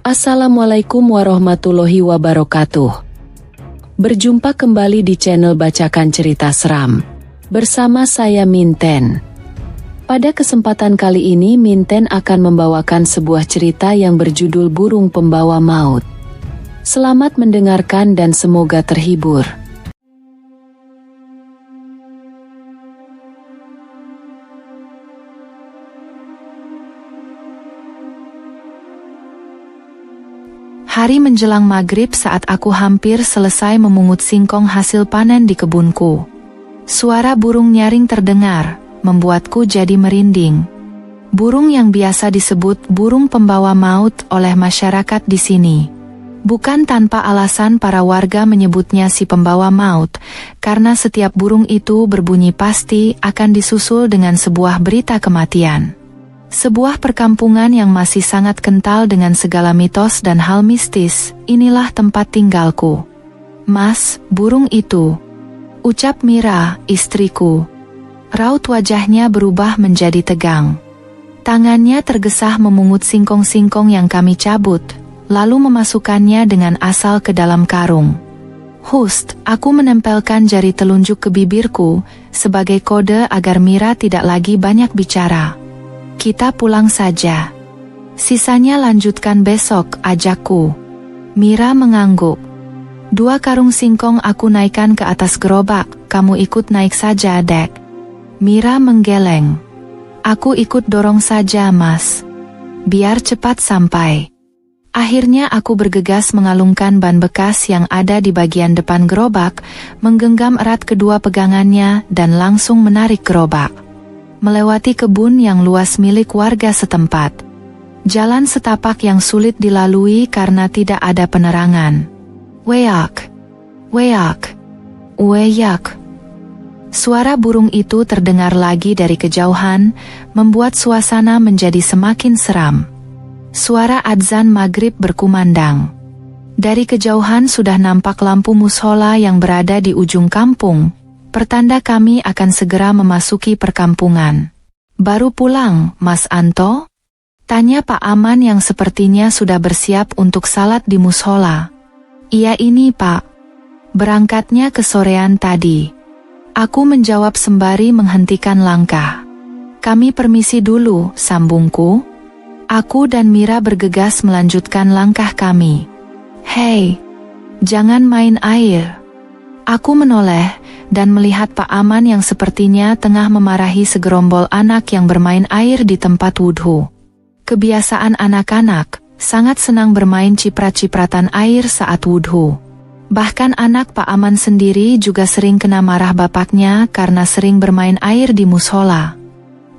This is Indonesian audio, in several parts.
Assalamualaikum warahmatullahi wabarakatuh. Berjumpa kembali di channel Bacakan Cerita Seram. Bersama saya Minten. Pada kesempatan kali ini Minten akan membawakan sebuah cerita yang berjudul Burung Pembawa Maut. Selamat mendengarkan dan semoga terhibur. Hari menjelang maghrib saat aku hampir selesai memungut singkong hasil panen di kebunku. Suara burung nyaring terdengar, membuatku jadi merinding. Burung yang biasa disebut burung pembawa maut oleh masyarakat di sini. Bukan tanpa alasan para warga menyebutnya si pembawa maut, karena setiap burung itu berbunyi pasti akan disusul dengan sebuah berita kematian. Sebuah perkampungan yang masih sangat kental dengan segala mitos dan hal mistis, inilah tempat tinggalku. Mas, burung itu, ucap Mira, istriku. Raut wajahnya berubah menjadi tegang. Tangannya tergesa memungut singkong-singkong yang kami cabut, lalu memasukkannya dengan asal ke dalam karung. Hust, aku menempelkan jari telunjuk ke bibirku, sebagai kode agar Mira tidak lagi banyak bicara. Kita pulang saja. Sisanya lanjutkan besok, ajakku. Mira mengangguk. 2 karung singkong aku naikkan ke atas gerobak, kamu ikut naik saja, Dek. Mira menggeleng. Aku ikut dorong saja, Mas. Biar cepat sampai. Akhirnya aku bergegas mengalungkan ban bekas yang ada di bagian depan gerobak, menggenggam erat kedua pegangannya dan langsung menarik gerobak. Melewati kebun yang luas milik warga setempat. Jalan setapak yang sulit dilalui karena tidak ada penerangan. Weak, weak, weak. Suara burung itu terdengar lagi dari kejauhan, membuat suasana menjadi semakin seram. Suara adzan maghrib berkumandang. Dari kejauhan sudah nampak lampu mushola yang berada di ujung kampung. Pertanda kami akan segera memasuki perkampungan. Baru pulang, Mas Anto? Tanya Pak Aman yang sepertinya sudah bersiap untuk salat di mushola. Iya ini Pak. Berangkatnya kesorean tadi. Aku menjawab sembari menghentikan langkah. Kami permisi dulu, sambungku. Aku dan Mira bergegas melanjutkan langkah kami. Hei, jangan main air. Aku menoleh, dan melihat Pak Aman yang sepertinya tengah memarahi segerombol anak yang bermain air di tempat wudhu. Kebiasaan anak-anak, sangat senang bermain ciprat-cipratan air saat wudhu. Bahkan anak Pak Aman sendiri juga sering kena marah bapaknya karena sering bermain air di mushola.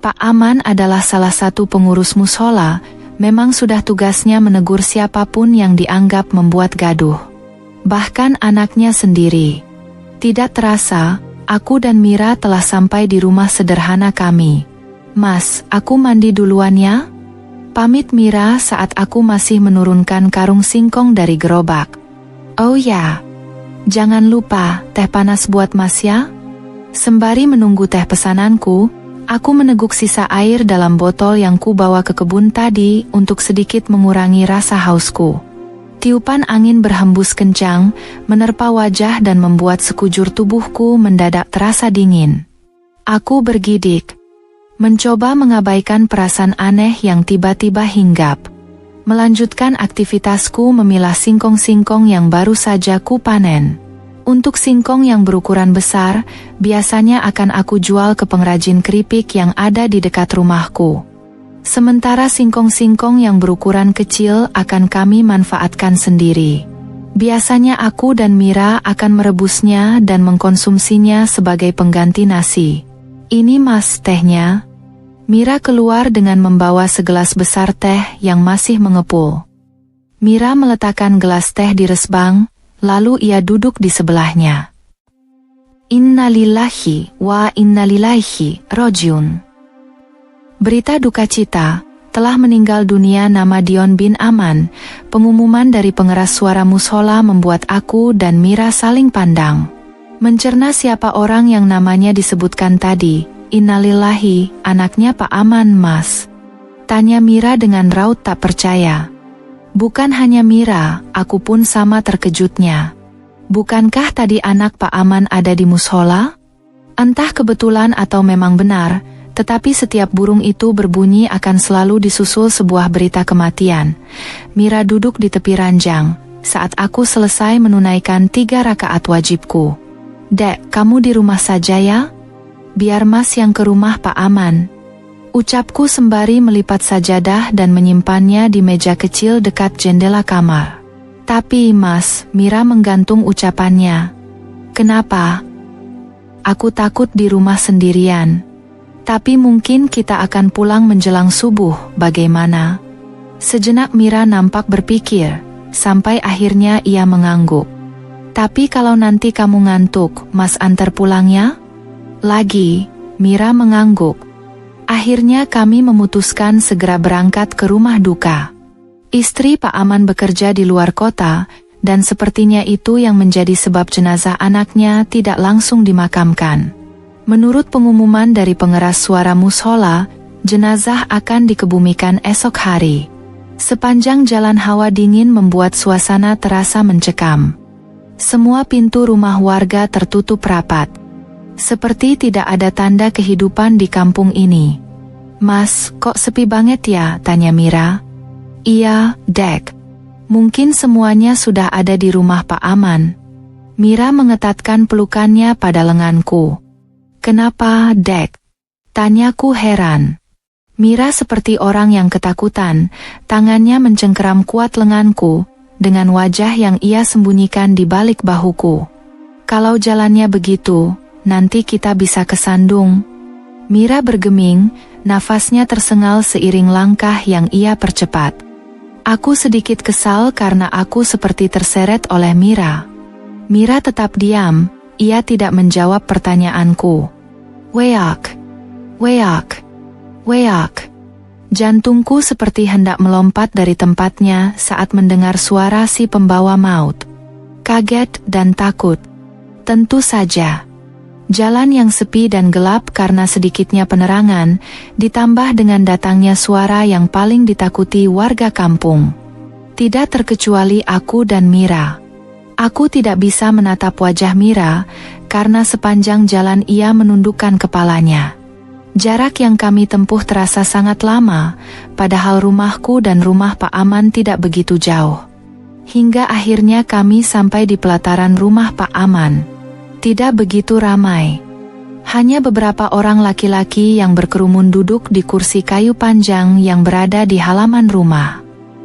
Pak Aman adalah salah satu pengurus mushola, memang sudah tugasnya menegur siapapun yang dianggap membuat gaduh. Bahkan anaknya sendiri. Tidak terasa, aku dan Mira telah sampai di rumah sederhana kami. Mas, aku mandi duluan ya? Pamit Mira saat aku masih menurunkan karung singkong dari gerobak. Oh ya, jangan lupa teh panas buat Mas ya? Sembari menunggu teh pesananku, aku meneguk sisa air dalam botol yang ku bawa ke kebun tadi untuk sedikit mengurangi rasa hausku. Tiupan angin berhembus kencang, menerpa wajah dan membuat sekujur tubuhku mendadak terasa dingin. Aku bergidik, mencoba mengabaikan perasaan aneh yang tiba-tiba hinggap. Melanjutkan aktivitasku memilah singkong-singkong yang baru saja ku panen. Untuk singkong yang berukuran besar, biasanya akan aku jual ke pengrajin keripik yang ada di dekat rumahku. Sementara singkong-singkong yang berukuran kecil akan kami manfaatkan sendiri. Biasanya aku dan Mira akan merebusnya dan mengkonsumsinya sebagai pengganti nasi. Ini Mas tehnya. Mira keluar dengan membawa segelas besar teh yang masih mengepul. Mira meletakkan gelas teh di resbang, lalu ia duduk di sebelahnya. Innalillahi wa innalillahi rojiun. Berita duka cita, telah meninggal dunia nama Dion bin Aman. Pengumuman dari pengeras suara mushola membuat aku dan Mira saling pandang. Mencerna siapa orang yang namanya disebutkan tadi. Innalillahi, anaknya Pak Aman Mas. Tanya Mira dengan raut tak percaya. Bukan hanya Mira, aku pun sama terkejutnya. Bukankah tadi anak Pak Aman ada di mushola? Entah kebetulan atau memang benar, tetapi setiap burung itu berbunyi akan selalu disusul sebuah berita kematian. Mira duduk di tepi ranjang, saat aku selesai menunaikan 3 rakaat wajibku. Dek, kamu di rumah saja ya? Biar Mas yang ke rumah Pak Aman. Ucapku sembari melipat sajadah dan menyimpannya di meja kecil dekat jendela kamar. Tapi Mas, Mira menggantung ucapannya. Kenapa? Aku takut di rumah sendirian. Tapi mungkin kita akan pulang menjelang subuh, bagaimana? Sejenak Mira nampak berpikir, sampai akhirnya ia mengangguk. Tapi kalau nanti kamu ngantuk, Mas antar pulangnya? Lagi, Mira mengangguk. Akhirnya kami memutuskan segera berangkat ke rumah duka. Istri Pak Aman bekerja di luar kota, dan sepertinya itu yang menjadi sebab jenazah anaknya tidak langsung dimakamkan. Menurut pengumuman dari pengeras suara mushola, jenazah akan dikebumikan esok hari. Sepanjang jalan hawa dingin membuat suasana terasa mencekam. Semua pintu rumah warga tertutup rapat. Seperti tidak ada tanda kehidupan di kampung ini. Mas, kok sepi banget ya? Tanya Mira. Iya, Dek. Mungkin semuanya sudah ada di rumah Pak Aman. Mira mengetatkan pelukannya pada lenganku. Kenapa, Dek? Tanyaku heran. Mira seperti orang yang ketakutan, tangannya mencengkeram kuat lenganku, dengan wajah yang ia sembunyikan di balik bahuku. Kalau jalannya begitu, nanti kita bisa kesandung. Mira bergeming, nafasnya tersengal seiring langkah yang ia percepat. Aku sedikit kesal karena aku seperti terseret oleh Mira. Mira tetap diam, ia tidak menjawab pertanyaanku. Weak, weak, weak. Jantungku seperti hendak melompat dari tempatnya saat mendengar suara si pembawa maut. Kaget dan takut. Tentu saja. Jalan yang sepi dan gelap karena sedikitnya penerangan, ditambah dengan datangnya suara yang paling ditakuti warga kampung. Tidak terkecuali aku dan Mira. Aku tidak bisa menatap wajah Mira, karena sepanjang jalan ia menundukkan kepalanya. Jarak yang kami tempuh terasa sangat lama, padahal rumahku dan rumah Pak Aman tidak begitu jauh. Hingga akhirnya kami sampai di pelataran rumah Pak Aman. Tidak begitu ramai. Hanya beberapa orang laki-laki yang berkerumun duduk di kursi kayu panjang yang berada di halaman rumah.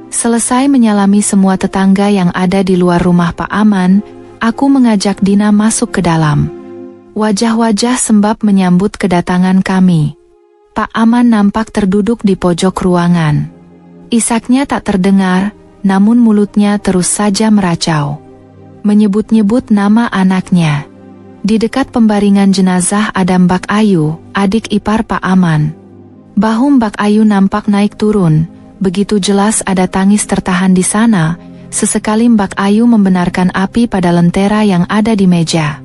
Selesai menyalami semua tetangga yang ada di luar rumah Pak Aman, aku mengajak Dina masuk ke dalam. Wajah-wajah sembab menyambut kedatangan kami. Pak Aman nampak terduduk di pojok ruangan. Isaknya tak terdengar, namun mulutnya terus saja meracau. Menyebut-nyebut nama anaknya. Di dekat pembaringan jenazah ada Mbak Ayu, adik ipar Pak Aman. Bahu Mbak Ayu nampak naik turun, begitu jelas ada tangis tertahan di sana. Sesekali Mbak Ayu membenarkan api pada lentera yang ada di meja.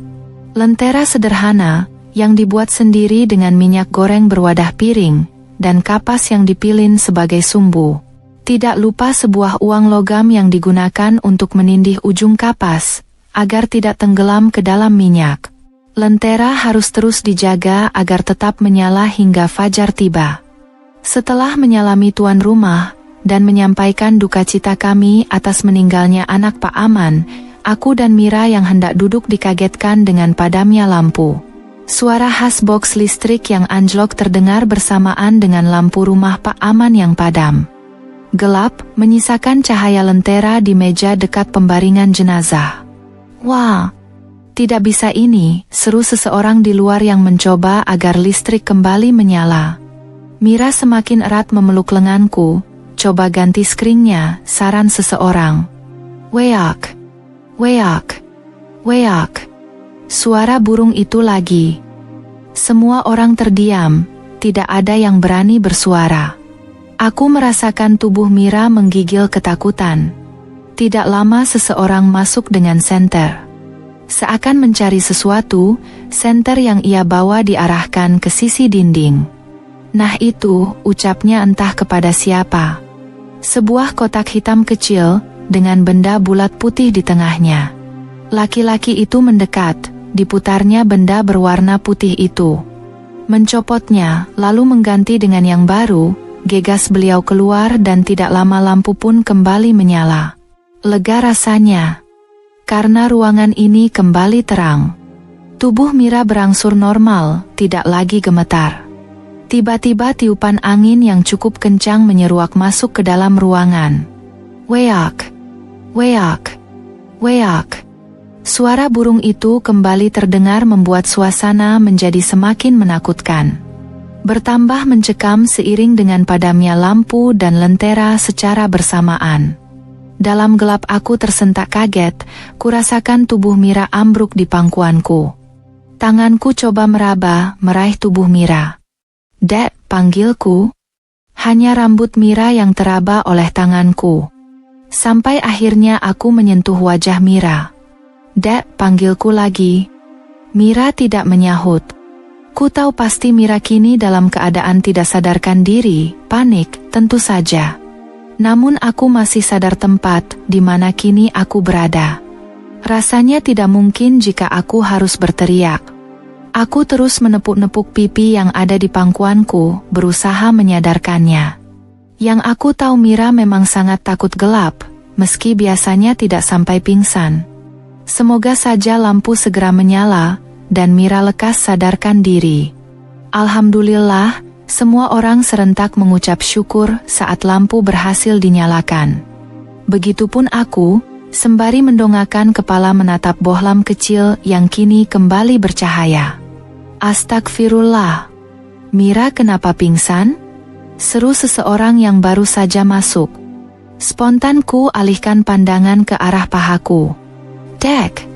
Lentera sederhana, yang dibuat sendiri dengan minyak goreng berwadah piring, dan kapas yang dipilin sebagai sumbu. Tidak lupa sebuah uang logam yang digunakan untuk menindih ujung kapas, agar tidak tenggelam ke dalam minyak. Lentera harus terus dijaga agar tetap menyala hingga fajar tiba. Setelah menyalami tuan rumah, dan menyampaikan duka cita kami atas meninggalnya anak Pak Aman, aku dan Mira yang hendak duduk dikagetkan dengan padamnya lampu. Suara khas box listrik yang anjlok terdengar bersamaan dengan lampu rumah Pak Aman yang padam. Gelap, menyisakan cahaya lentera di meja dekat pembaringan jenazah. Wah, tidak bisa ini, seru seseorang di luar yang mencoba agar listrik kembali menyala. Mira semakin erat memeluk lenganku, coba ganti skringnya, saran seseorang. Weak, weak, weak. Suara burung itu lagi. Semua orang terdiam, tidak ada yang berani bersuara. Aku merasakan tubuh Mira menggigil ketakutan. Tidak lama seseorang masuk dengan senter. Seakan mencari sesuatu, senter yang ia bawa diarahkan ke sisi dinding. Nah itu, ucapnya entah kepada siapa. Sebuah kotak hitam kecil, dengan benda bulat putih di tengahnya. Laki-laki itu mendekat, diputarnya benda berwarna putih itu. Mencopotnya, lalu mengganti dengan yang baru, gegas beliau keluar dan tidak lama lampu pun kembali menyala. Lega rasanya, karena ruangan ini kembali terang. Tubuh Mira berangsur normal, tidak lagi gemetar. Tiba-tiba tiupan angin yang cukup kencang menyeruak masuk ke dalam ruangan. Weak, weak, weak. Suara burung itu kembali terdengar membuat suasana menjadi semakin menakutkan. Bertambah mencekam seiring dengan padamnya lampu dan lentera secara bersamaan. Dalam gelap aku tersentak kaget, kurasakan tubuh Mira ambruk di pangkuanku. Tanganku coba meraba, meraih tubuh Mira. "Dek," panggilku. Hanya rambut Mira yang teraba oleh tanganku. Sampai akhirnya aku menyentuh wajah Mira. "Dek," panggilku lagi. Mira tidak menyahut. Ku tahu pasti Mira kini dalam keadaan tidak sadarkan diri, panik, tentu saja. Namun aku masih sadar tempat di mana kini aku berada. Rasanya tidak mungkin jika aku harus berteriak. Aku terus menepuk-nepuk pipi yang ada di pangkuanku, berusaha menyadarkannya. Yang aku tahu Mira memang sangat takut gelap, meski biasanya tidak sampai pingsan. Semoga saja lampu segera menyala, dan Mira lekas sadarkan diri. Alhamdulillah, semua orang serentak mengucap syukur saat lampu berhasil dinyalakan. Begitupun aku, sembari mendongakkan kepala menatap bohlam kecil yang kini kembali bercahaya. Astagfirullah. Mira kenapa pingsan? Seru seseorang yang baru saja masuk. Spontan ku alihkan pandangan ke arah pahaku. Dek.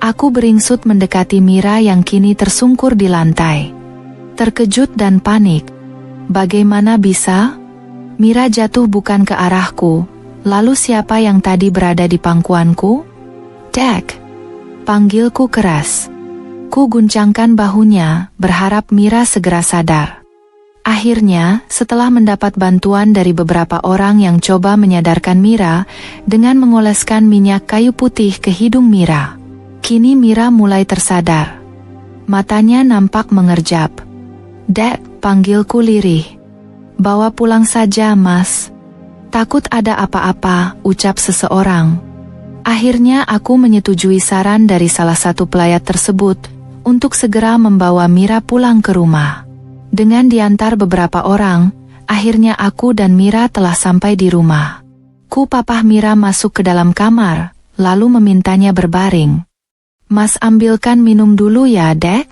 Aku beringsut mendekati Mira yang kini tersungkur di lantai. Terkejut dan panik. Bagaimana bisa? Mira jatuh bukan ke arahku. Lalu siapa yang tadi berada di pangkuanku? Dek. Panggilku keras. Ku guncangkan bahunya, berharap Mira segera sadar. Akhirnya, setelah mendapat bantuan dari beberapa orang yang coba menyadarkan Mira, dengan mengoleskan minyak kayu putih ke hidung Mira. Kini Mira mulai tersadar. Matanya nampak mengerjap. Dek, panggilku lirih. Bawa pulang saja, Mas. Takut ada apa-apa, ucap seseorang. Akhirnya aku menyetujui saran dari salah satu pelayat tersebut, untuk segera membawa Mira pulang ke rumah. Dengan diantar beberapa orang, akhirnya aku dan Mira telah sampai di rumah. Ku papah Mira masuk ke dalam kamar, lalu memintanya berbaring. Mas ambilkan minum dulu ya, Dek.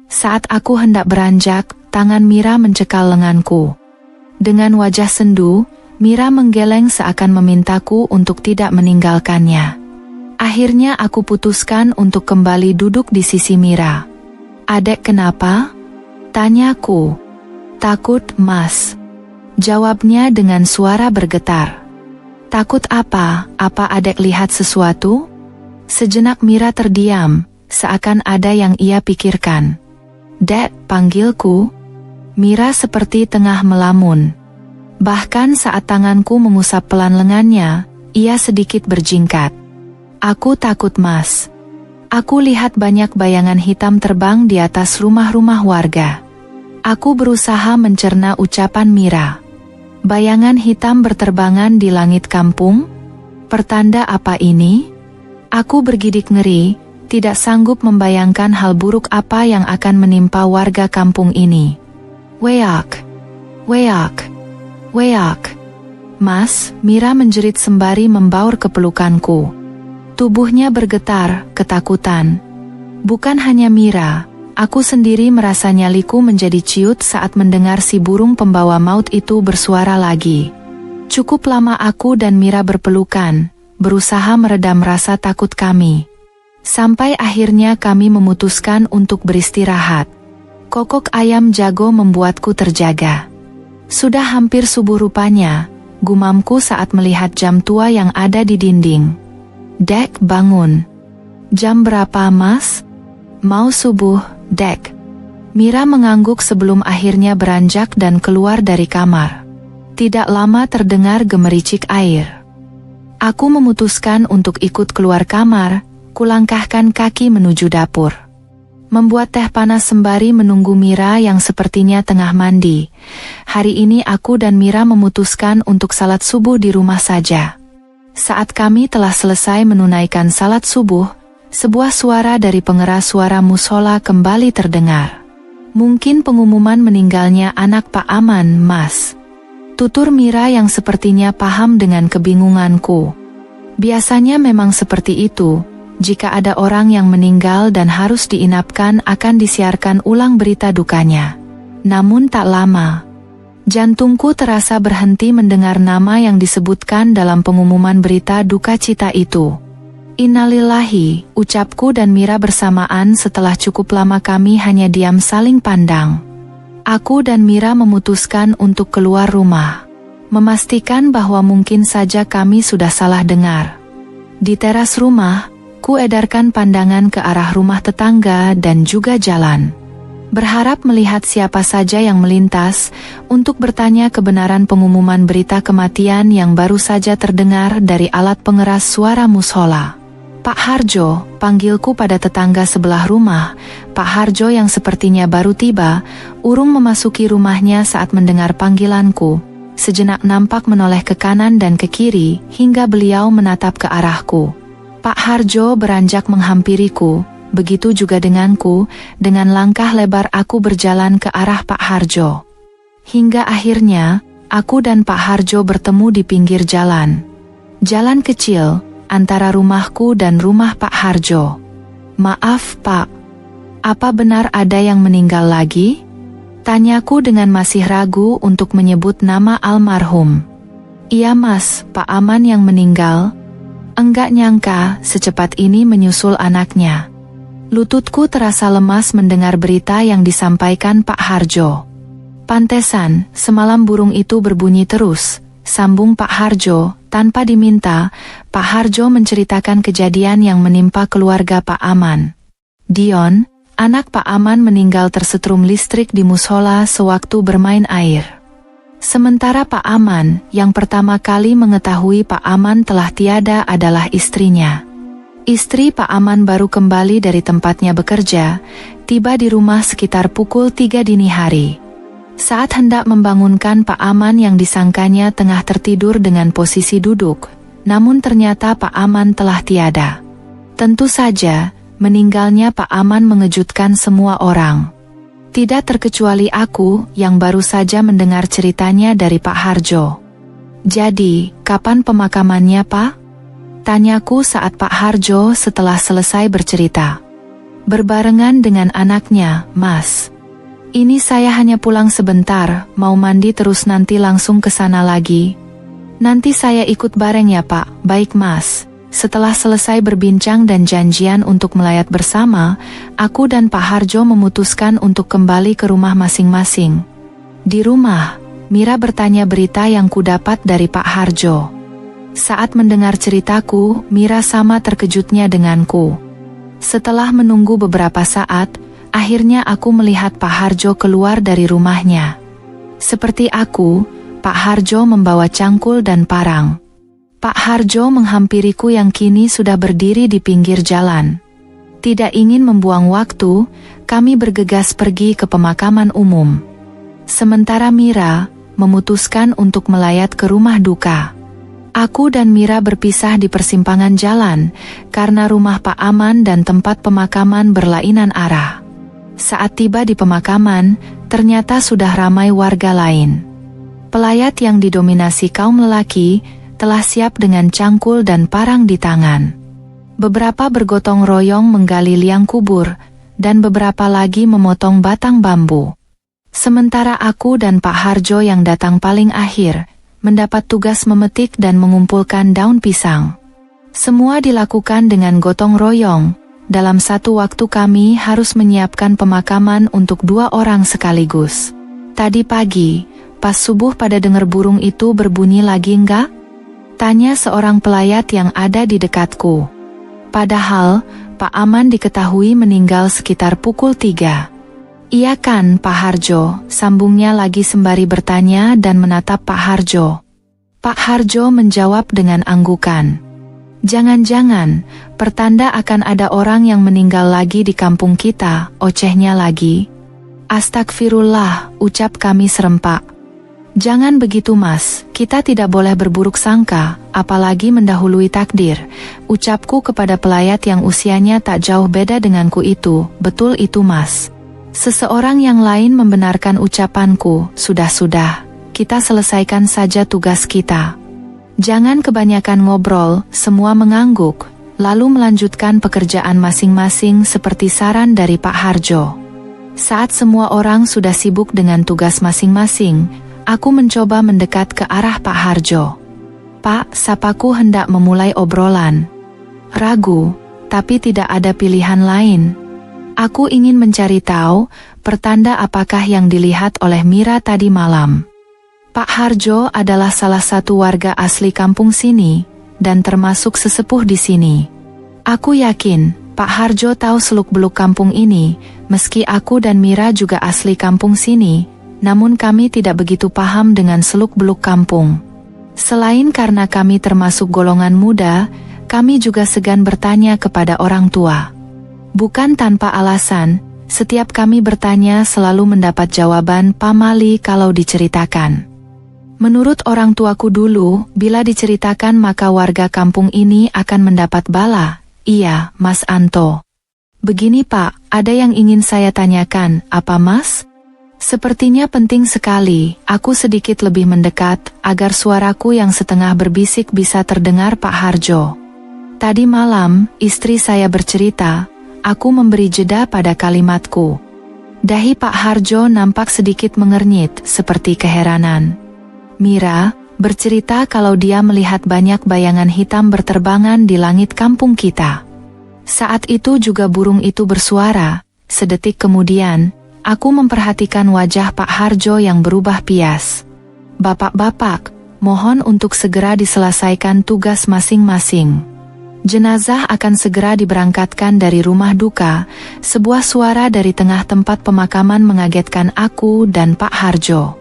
Saat aku hendak beranjak, tangan Mira mencekal lenganku. Dengan wajah sendu, Mira menggeleng seakan memintaku untuk tidak meninggalkannya. Akhirnya aku putuskan untuk kembali duduk di sisi Mira. Adek kenapa? Tanyaku. Takut, Mas. Jawabnya dengan suara bergetar. Takut apa? Apa adek lihat sesuatu? Sejenak Mira terdiam, seakan ada yang ia pikirkan. Dek, panggilku. Mira seperti tengah melamun. Bahkan saat tanganku mengusap pelan lengannya, ia sedikit berjingkat. Aku takut, Mas. Aku lihat banyak bayangan hitam terbang di atas rumah-rumah warga. Aku berusaha mencerna ucapan Mira. Bayangan hitam berterbangan di langit kampung? Pertanda apa ini? Aku bergidik ngeri, tidak sanggup membayangkan hal buruk apa yang akan menimpa warga kampung ini. Weak, weak, weak. Mas, Mira menjerit sembari membaur ke pelukanku. Tubuhnya bergetar, ketakutan. Bukan hanya Mira, aku sendiri merasa nyaliku menjadi ciut saat mendengar si burung pembawa maut itu bersuara lagi. Cukup lama aku dan Mira berpelukan, berusaha meredam rasa takut kami. Sampai akhirnya kami memutuskan untuk beristirahat. Kokok ayam jago membuatku terjaga. Sudah hampir subuh rupanya, gumamku saat melihat jam tua yang ada di dinding. Dek, bangun. Jam berapa, Mas? Mau subuh, Dek. Mira mengangguk sebelum akhirnya beranjak dan keluar dari kamar. Tidak lama terdengar gemericik air. Aku memutuskan untuk ikut keluar kamar, kulangkahkan kaki menuju dapur. Membuat teh panas sembari menunggu Mira yang sepertinya tengah mandi. Hari ini aku dan Mira memutuskan untuk salat subuh di rumah saja. Saat kami telah selesai menunaikan salat subuh, sebuah suara dari pengeras suara musola kembali terdengar. Mungkin pengumuman meninggalnya anak Pak Aman, Mas. Tutur Mira yang sepertinya paham dengan kebingunganku. Biasanya memang seperti itu. Jika ada orang yang meninggal dan harus diinapkan akan disiarkan ulang berita dukanya. Namun tak lama, jantungku terasa berhenti mendengar nama yang disebutkan dalam pengumuman berita duka cita itu. Innalillahi, ucapku dan Mira bersamaan setelah cukup lama kami hanya diam saling pandang. Aku dan Mira memutuskan untuk keluar rumah, memastikan bahwa mungkin saja kami sudah salah dengar. Di teras rumah, ku edarkan pandangan ke arah rumah tetangga dan juga jalan. Berharap melihat siapa saja yang melintas, untuk bertanya kebenaran pengumuman berita kematian yang baru saja terdengar dari alat pengeras suara musola. Pak Harjo, panggilku pada tetangga sebelah rumah. Pak Harjo yang sepertinya baru tiba, urung memasuki rumahnya saat mendengar panggilanku. Sejenak nampak menoleh ke kanan dan ke kiri, hingga beliau menatap ke arahku. Pak Harjo beranjak menghampiriku, begitu juga denganku. Dengan langkah lebar aku berjalan ke arah Pak Harjo. Hingga akhirnya, aku dan Pak Harjo bertemu di pinggir jalan. Jalan kecil, antara rumahku dan rumah Pak Harjo. Maaf Pak, apa benar ada yang meninggal lagi? Tanyaku dengan masih ragu untuk menyebut nama almarhum. Iya Mas, Pak Aman yang meninggal. Enggak nyangka, secepat ini menyusul anaknya. Lututku terasa lemas mendengar berita yang disampaikan Pak Harjo. Pantesan, semalam burung itu berbunyi terus, sambung Pak Harjo. Tanpa diminta, Pak Harjo menceritakan kejadian yang menimpa keluarga Pak Aman. Dion, anak Pak Aman meninggal tersetrum listrik di musola sewaktu bermain air. Sementara Pak Aman, yang pertama kali mengetahui Pak Aman telah tiada adalah istrinya. Istri Pak Aman baru kembali dari tempatnya bekerja, tiba di rumah sekitar pukul 3 dini hari. Saat hendak membangunkan Pak Aman yang disangkanya tengah tertidur dengan posisi duduk, namun ternyata Pak Aman telah tiada. Tentu saja, meninggalnya Pak Aman mengejutkan semua orang. Tidak terkecuali aku yang baru saja mendengar ceritanya dari Pak Harjo. Jadi, kapan pemakamannya Pak? Tanyaku saat Pak Harjo setelah selesai bercerita. Berbarengan dengan anaknya, Mas. Ini saya hanya pulang sebentar, mau mandi terus nanti langsung ke sana lagi. Nanti saya ikut bareng ya Pak, baik Mas. Setelah selesai berbincang dan janjian untuk melayat bersama, aku dan Pak Harjo memutuskan untuk kembali ke rumah masing-masing. Di rumah, Mira bertanya berita yang kudapat dari Pak Harjo. Saat mendengar ceritaku, Mira sama terkejutnya denganku. Setelah menunggu beberapa saat, akhirnya aku melihat Pak Harjo keluar dari rumahnya. Seperti aku, Pak Harjo membawa cangkul dan parang. Pak Harjo menghampiriku yang kini sudah berdiri di pinggir jalan. Tidak ingin membuang waktu, kami bergegas pergi ke pemakaman umum. Sementara Mira memutuskan untuk melayat ke rumah duka. Aku dan Mira berpisah di persimpangan jalan, karena rumah Pak Aman dan tempat pemakaman berlainan arah. Saat tiba di pemakaman, ternyata sudah ramai warga lain. Pelayat yang didominasi kaum lelaki, telah siap dengan cangkul dan parang di tangan. Beberapa bergotong royong menggali liang kubur, dan beberapa lagi memotong batang bambu. Sementara aku dan Pak Harjo yang datang paling akhir, mendapat tugas memetik dan mengumpulkan daun pisang. Semua dilakukan dengan gotong royong. Dalam satu waktu kami harus menyiapkan pemakaman untuk 2 orang sekaligus. Tadi pagi, pas subuh pada dengar burung itu berbunyi lagi enggak? Tanya seorang pelayat yang ada di dekatku. Padahal, Pak Aman diketahui meninggal sekitar pukul 3. Iya kan, Pak Harjo, sambungnya lagi sembari bertanya dan menatap Pak Harjo. Pak Harjo menjawab dengan anggukan. Jangan-jangan, pertanda akan ada orang yang meninggal lagi di kampung kita, ocehnya lagi. Astagfirullah, ucap kami serempak. Jangan begitu Mas, kita tidak boleh berburuk sangka, apalagi mendahului takdir, ucapku kepada pelayat yang usianya tak jauh beda denganku itu, betul itu Mas. Seseorang yang lain membenarkan ucapanku, sudah-sudah, kita selesaikan saja tugas kita. Jangan kebanyakan ngobrol, semua mengangguk, lalu melanjutkan pekerjaan masing-masing seperti saran dari Pak Harjo. Saat semua orang sudah sibuk dengan tugas masing-masing, aku mencoba mendekat ke arah Pak Harjo. Pak, sapaku hendak memulai obrolan. Ragu, tapi tidak ada pilihan lain. Aku ingin mencari tahu, pertanda apakah yang dilihat oleh Mira tadi malam. Pak Harjo adalah salah satu warga asli kampung sini, dan termasuk sesepuh di sini. Aku yakin, Pak Harjo tahu seluk-beluk kampung ini, meski aku dan Mira juga asli kampung sini, namun kami tidak begitu paham dengan seluk-beluk kampung. Selain karena kami termasuk golongan muda, kami juga segan bertanya kepada orang tua. Bukan tanpa alasan, setiap kami bertanya selalu mendapat jawaban pamali kalau diceritakan. Menurut orang tuaku dulu, bila diceritakan maka warga kampung ini akan mendapat bala. Iya, Mas Anto. Begini Pak, ada yang ingin saya tanyakan, apa Mas? Sepertinya penting sekali, aku sedikit lebih mendekat, agar suaraku yang setengah berbisik bisa terdengar Pak Harjo. Tadi malam, istri saya bercerita, aku memberi jeda pada kalimatku. Dahi Pak Harjo nampak sedikit mengernyit, seperti keheranan. Mira bercerita kalau dia melihat banyak bayangan hitam berterbangan di langit kampung kita. Saat itu juga burung itu bersuara. Sedetik kemudian, aku memperhatikan wajah Pak Harjo yang berubah pias. Bapak-bapak, mohon untuk segera diselesaikan tugas masing-masing. Jenazah akan segera diberangkatkan dari rumah duka. Sebuah suara dari tengah tempat pemakaman mengagetkan aku dan Pak Harjo.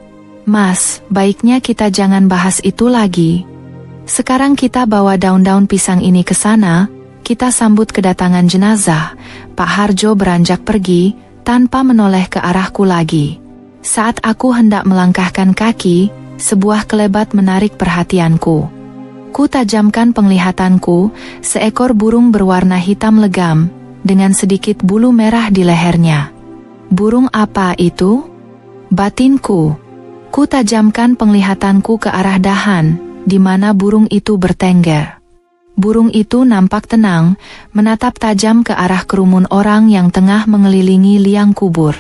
Mas, baiknya kita jangan bahas itu lagi. Sekarang kita bawa daun-daun pisang ini ke sana, kita sambut kedatangan jenazah. Pak Harjo beranjak pergi, tanpa menoleh ke arahku lagi. Saat aku hendak melangkahkan kaki, sebuah kelebat menarik perhatianku. Ku tajamkan penglihatanku, seekor burung berwarna hitam legam, dengan sedikit bulu merah di lehernya. Burung apa itu? Batinku. Ku tajamkan penglihatanku ke arah dahan, di mana burung itu bertengger. Burung itu nampak tenang, menatap tajam ke arah kerumun orang yang tengah mengelilingi liang kubur.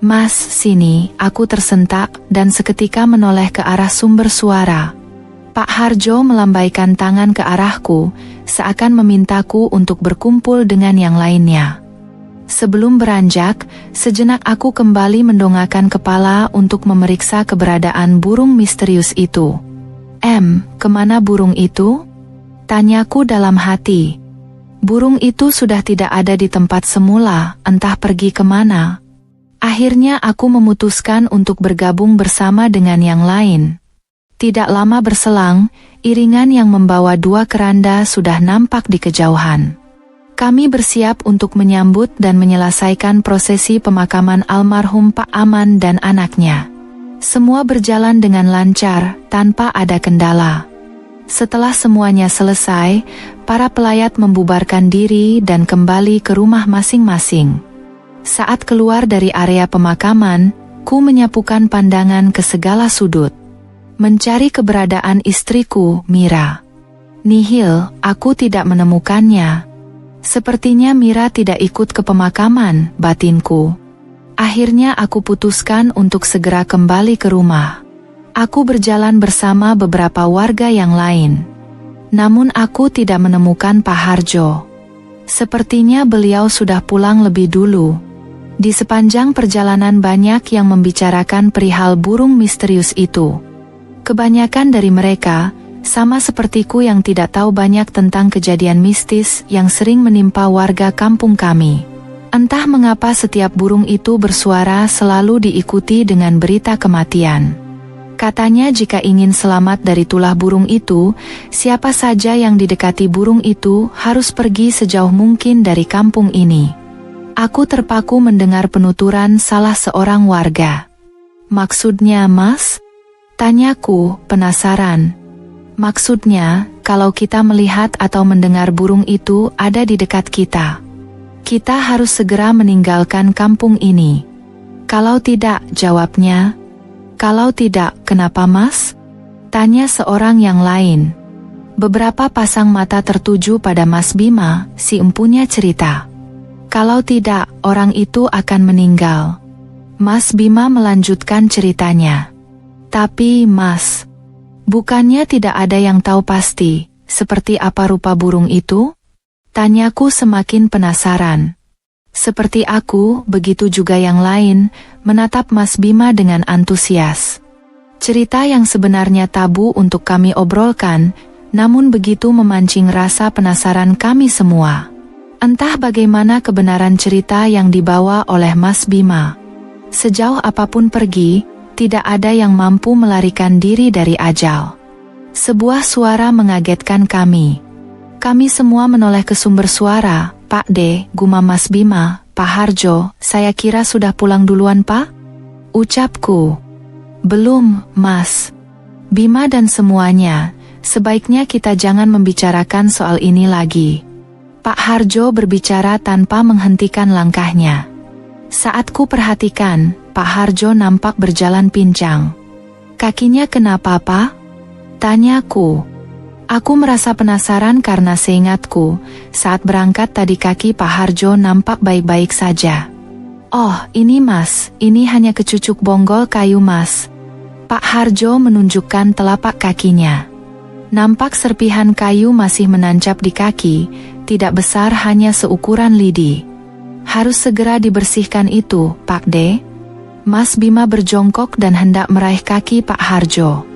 Mas, sini, aku tersentak, dan seketika menoleh ke arah sumber suara. Pak Harjo melambaikan tangan ke arahku, seakan memintaku untuk berkumpul dengan yang lainnya. Sebelum beranjak, sejenak aku kembali mendongakkan kepala untuk memeriksa keberadaan burung misterius itu. Kemana burung itu? Tanyaku dalam hati. Burung itu sudah tidak ada di tempat semula, entah pergi kemana. Akhirnya aku memutuskan untuk bergabung bersama dengan yang lain. Tidak lama berselang, iringan yang membawa 2 keranda sudah nampak di kejauhan. Kami bersiap untuk menyambut dan menyelesaikan prosesi pemakaman almarhum Pak Aman dan anaknya. Semua berjalan dengan lancar, tanpa ada kendala. Setelah semuanya selesai, para pelayat membubarkan diri dan kembali ke rumah masing-masing. Saat keluar dari area pemakaman, ku menyapukan pandangan ke segala sudut. Mencari keberadaan istriku, Mira. Nihil, aku tidak menemukannya. Sepertinya Mira tidak ikut ke pemakaman, batinku. Akhirnya aku putuskan untuk segera kembali ke rumah. Aku berjalan bersama beberapa warga yang lain. Namun aku tidak menemukan Pak Harjo. Sepertinya beliau sudah pulang lebih dulu. Di sepanjang perjalanan banyak yang membicarakan perihal burung misterius itu. Kebanyakan dari mereka sama sepertiku yang tidak tahu banyak tentang kejadian mistis yang sering menimpa warga kampung kami. Entah mengapa setiap burung itu bersuara selalu diikuti dengan berita kematian. Katanya jika ingin selamat dari tulah burung itu, siapa saja yang didekati burung itu harus pergi sejauh mungkin dari kampung ini. Aku terpaku mendengar penuturan salah seorang warga. Maksudnya, Mas? Tanyaku, penasaran. Maksudnya, kalau kita melihat atau mendengar burung itu ada di dekat kita, kita harus segera meninggalkan kampung ini. Kalau tidak, jawabnya. Kalau tidak, kenapa Mas? Tanya seorang yang lain. Beberapa pasang mata tertuju pada Mas Bima, si empunya cerita. Kalau tidak, orang itu akan meninggal. Mas Bima melanjutkan ceritanya. Tapi Mas, bukannya tidak ada yang tahu pasti, seperti apa rupa burung itu? Tanyaku semakin penasaran. Seperti aku, begitu juga yang lain, menatap Mas Bima dengan antusias. Cerita yang sebenarnya tabu untuk kami obrolkan, namun begitu memancing rasa penasaran kami semua. Entah bagaimana kebenaran cerita yang dibawa oleh Mas Bima. Sejauh apapun pergi, tidak ada yang mampu melarikan diri dari ajal. Sebuah suara mengagetkan kami. Kami semua menoleh ke sumber suara. Pak D, gumam Mas Bima, Pak Harjo, saya kira sudah pulang duluan Pak? Ucapku. Belum, Mas. Bima dan semuanya, sebaiknya kita jangan membicarakan soal ini lagi. Pak Harjo berbicara tanpa menghentikan langkahnya. Saat ku perhatikan, Pak Harjo nampak berjalan pincang. Kakinya kenapa Pak? Tanyaku. Aku merasa penasaran karena seingatku, saat berangkat tadi kaki Pak Harjo nampak baik-baik saja. Oh, ini Mas, ini hanya kecucuk bonggol kayu Mas. Pak Harjo menunjukkan telapak kakinya. Nampak serpihan kayu masih menancap di kaki, tidak besar hanya seukuran lidi. Harus segera dibersihkan itu, Pak D. Mas Bima berjongkok dan hendak meraih kaki Pak Harjo.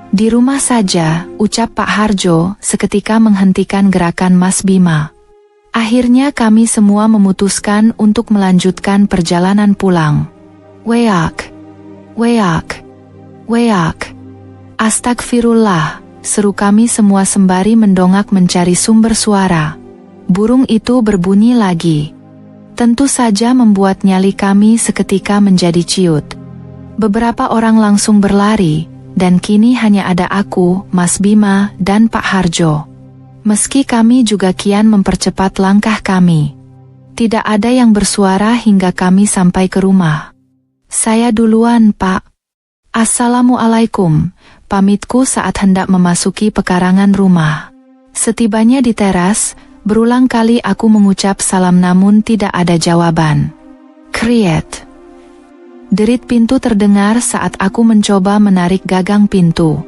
Di rumah saja, ucap Pak Harjo, seketika menghentikan gerakan Mas Bima. Akhirnya kami semua memutuskan untuk melanjutkan perjalanan pulang. Weak, weak, weak. Astagfirullah, seru kami semua sembari mendongak mencari sumber suara. Burung itu berbunyi lagi. Tentu saja membuat nyali kami seketika menjadi ciut. Beberapa orang langsung berlari, dan kini hanya ada aku, Mas Bima, dan Pak Harjo. Meski kami juga kian mempercepat langkah kami. Tidak ada yang bersuara hingga kami sampai ke rumah. Saya duluan, Pak. Assalamualaikum, pamitku saat hendak memasuki pekarangan rumah. Setibanya di teras, berulang kali aku mengucap salam namun tidak ada jawaban. Kriet. Derit pintu terdengar saat aku mencoba menarik gagang pintu.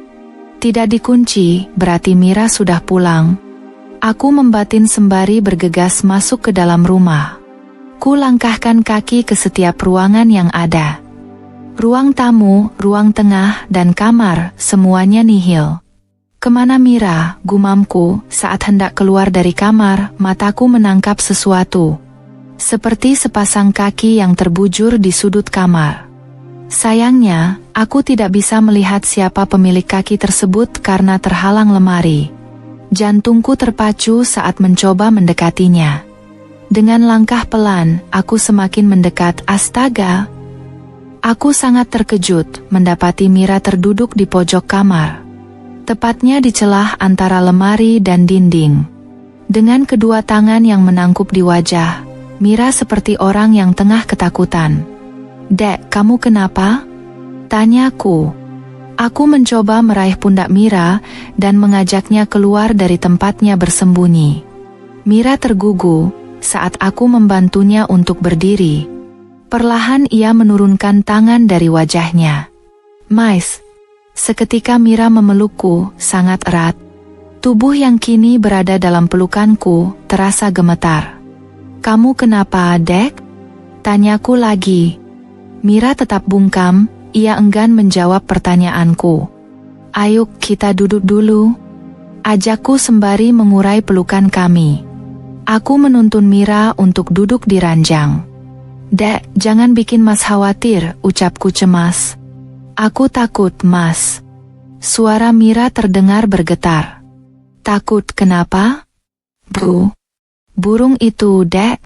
Tidak dikunci, berarti Mira sudah pulang. Aku membatin sembari bergegas masuk ke dalam rumah. Ku langkahkan kaki ke setiap ruangan yang ada. Ruang tamu, ruang tengah, dan kamar, semuanya nihil. Kemana Mira, gumamku, saat hendak keluar dari kamar, mataku menangkap sesuatu. Seperti sepasang kaki yang terbujur di sudut kamar. Sayangnya, aku tidak bisa melihat siapa pemilik kaki tersebut karena terhalang lemari. Jantungku terpacu saat mencoba mendekatinya. Dengan langkah pelan, aku semakin mendekat. Astaga! Aku sangat terkejut mendapati Mira terduduk di pojok kamar. Tepatnya di celah antara lemari dan dinding. Dengan kedua tangan yang menangkup di wajah, Mira seperti orang yang tengah ketakutan. Dek, kamu kenapa? Tanyaku. Aku mencoba meraih pundak Mira dan mengajaknya keluar dari tempatnya bersembunyi. Mira tergugu saat aku membantunya untuk berdiri. Perlahan ia menurunkan tangan dari wajahnya. Mais. Seketika Mira memelukku sangat erat. Tubuh yang kini berada dalam pelukanku terasa gemetar. Kamu kenapa, Dek? Tanyaku lagi. Mira tetap bungkam, ia enggan menjawab pertanyaanku. Ayo kita duduk dulu. Ajakku sembari mengurai pelukan kami. Aku menuntun Mira untuk duduk di ranjang. "Dek, jangan bikin Mas khawatir," ucapku cemas. "Aku takut, Mas." Suara Mira terdengar bergetar. "Takut kenapa?" "Bu, burung itu, Dek."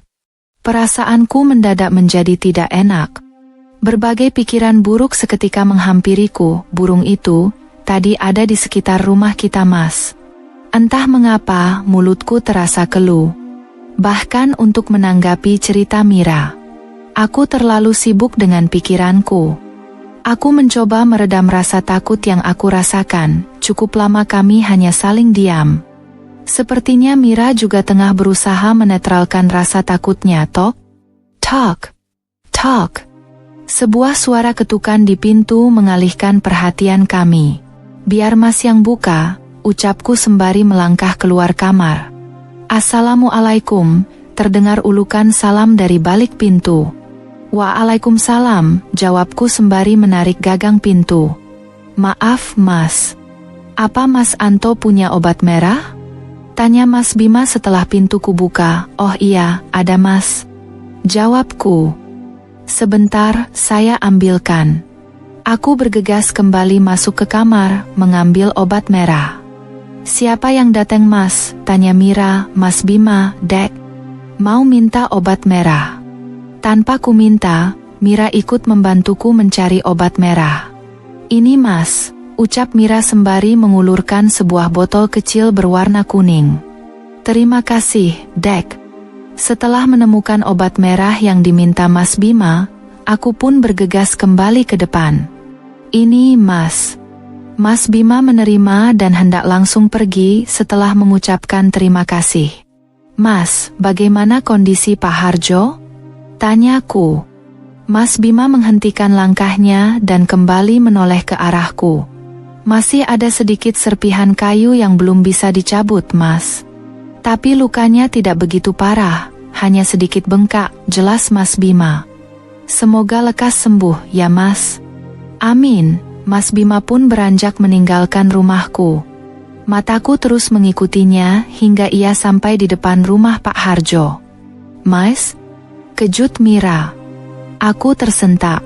Perasaanku mendadak menjadi tidak enak. Berbagai pikiran buruk seketika menghampiriku. Burung itu tadi ada di sekitar rumah kita, Mas. Entah mengapa mulutku terasa keluh. Bahkan untuk menanggapi cerita Mira, aku terlalu sibuk dengan pikiranku. Aku mencoba meredam rasa takut yang aku rasakan. Cukup lama kami hanya saling diam. Sepertinya Mira juga tengah berusaha menetralkan rasa takutnya. Tok, tok, tok. Sebuah suara ketukan di pintu mengalihkan perhatian kami. "Biar Mas yang buka," ucapku sembari melangkah keluar kamar. "Assalamualaikum," terdengar ulukan salam dari balik pintu. "Waalaikumsalam," jawabku sembari menarik gagang pintu. "Maaf, Mas. Apa Mas Anto punya obat merah?" tanya Mas Bima setelah pintuku buka. "Oh iya, ada, Mas," jawabku. "Sebentar, saya ambilkan." Aku bergegas kembali masuk ke kamar, mengambil obat merah. "Siapa yang datang, Mas?" tanya Mira. "Mas Bima, Dek. Mau minta obat merah." Tanpa ku minta, Mira ikut membantuku mencari obat merah. "Ini, Mas," ucap Mira sembari mengulurkan sebuah botol kecil berwarna kuning. "Terima kasih, Dek." Setelah menemukan obat merah yang diminta Mas Bima, aku pun bergegas kembali ke depan. "Ini, Mas." Mas Bima menerima dan hendak langsung pergi setelah mengucapkan terima kasih. "Mas, bagaimana kondisi Pak Harjo?" tanyaku. Mas Bima menghentikan langkahnya dan kembali menoleh ke arahku. "Masih ada sedikit serpihan kayu yang belum bisa dicabut, Mas. Tapi lukanya tidak begitu parah, hanya sedikit bengkak," jelas Mas Bima. "Semoga lekas sembuh ya, Mas." "Amin." Mas Bima pun beranjak meninggalkan rumahku. Mataku terus mengikutinya hingga ia sampai di depan rumah Pak Harjo. "Mas?" kejut Mira. Aku tersentak.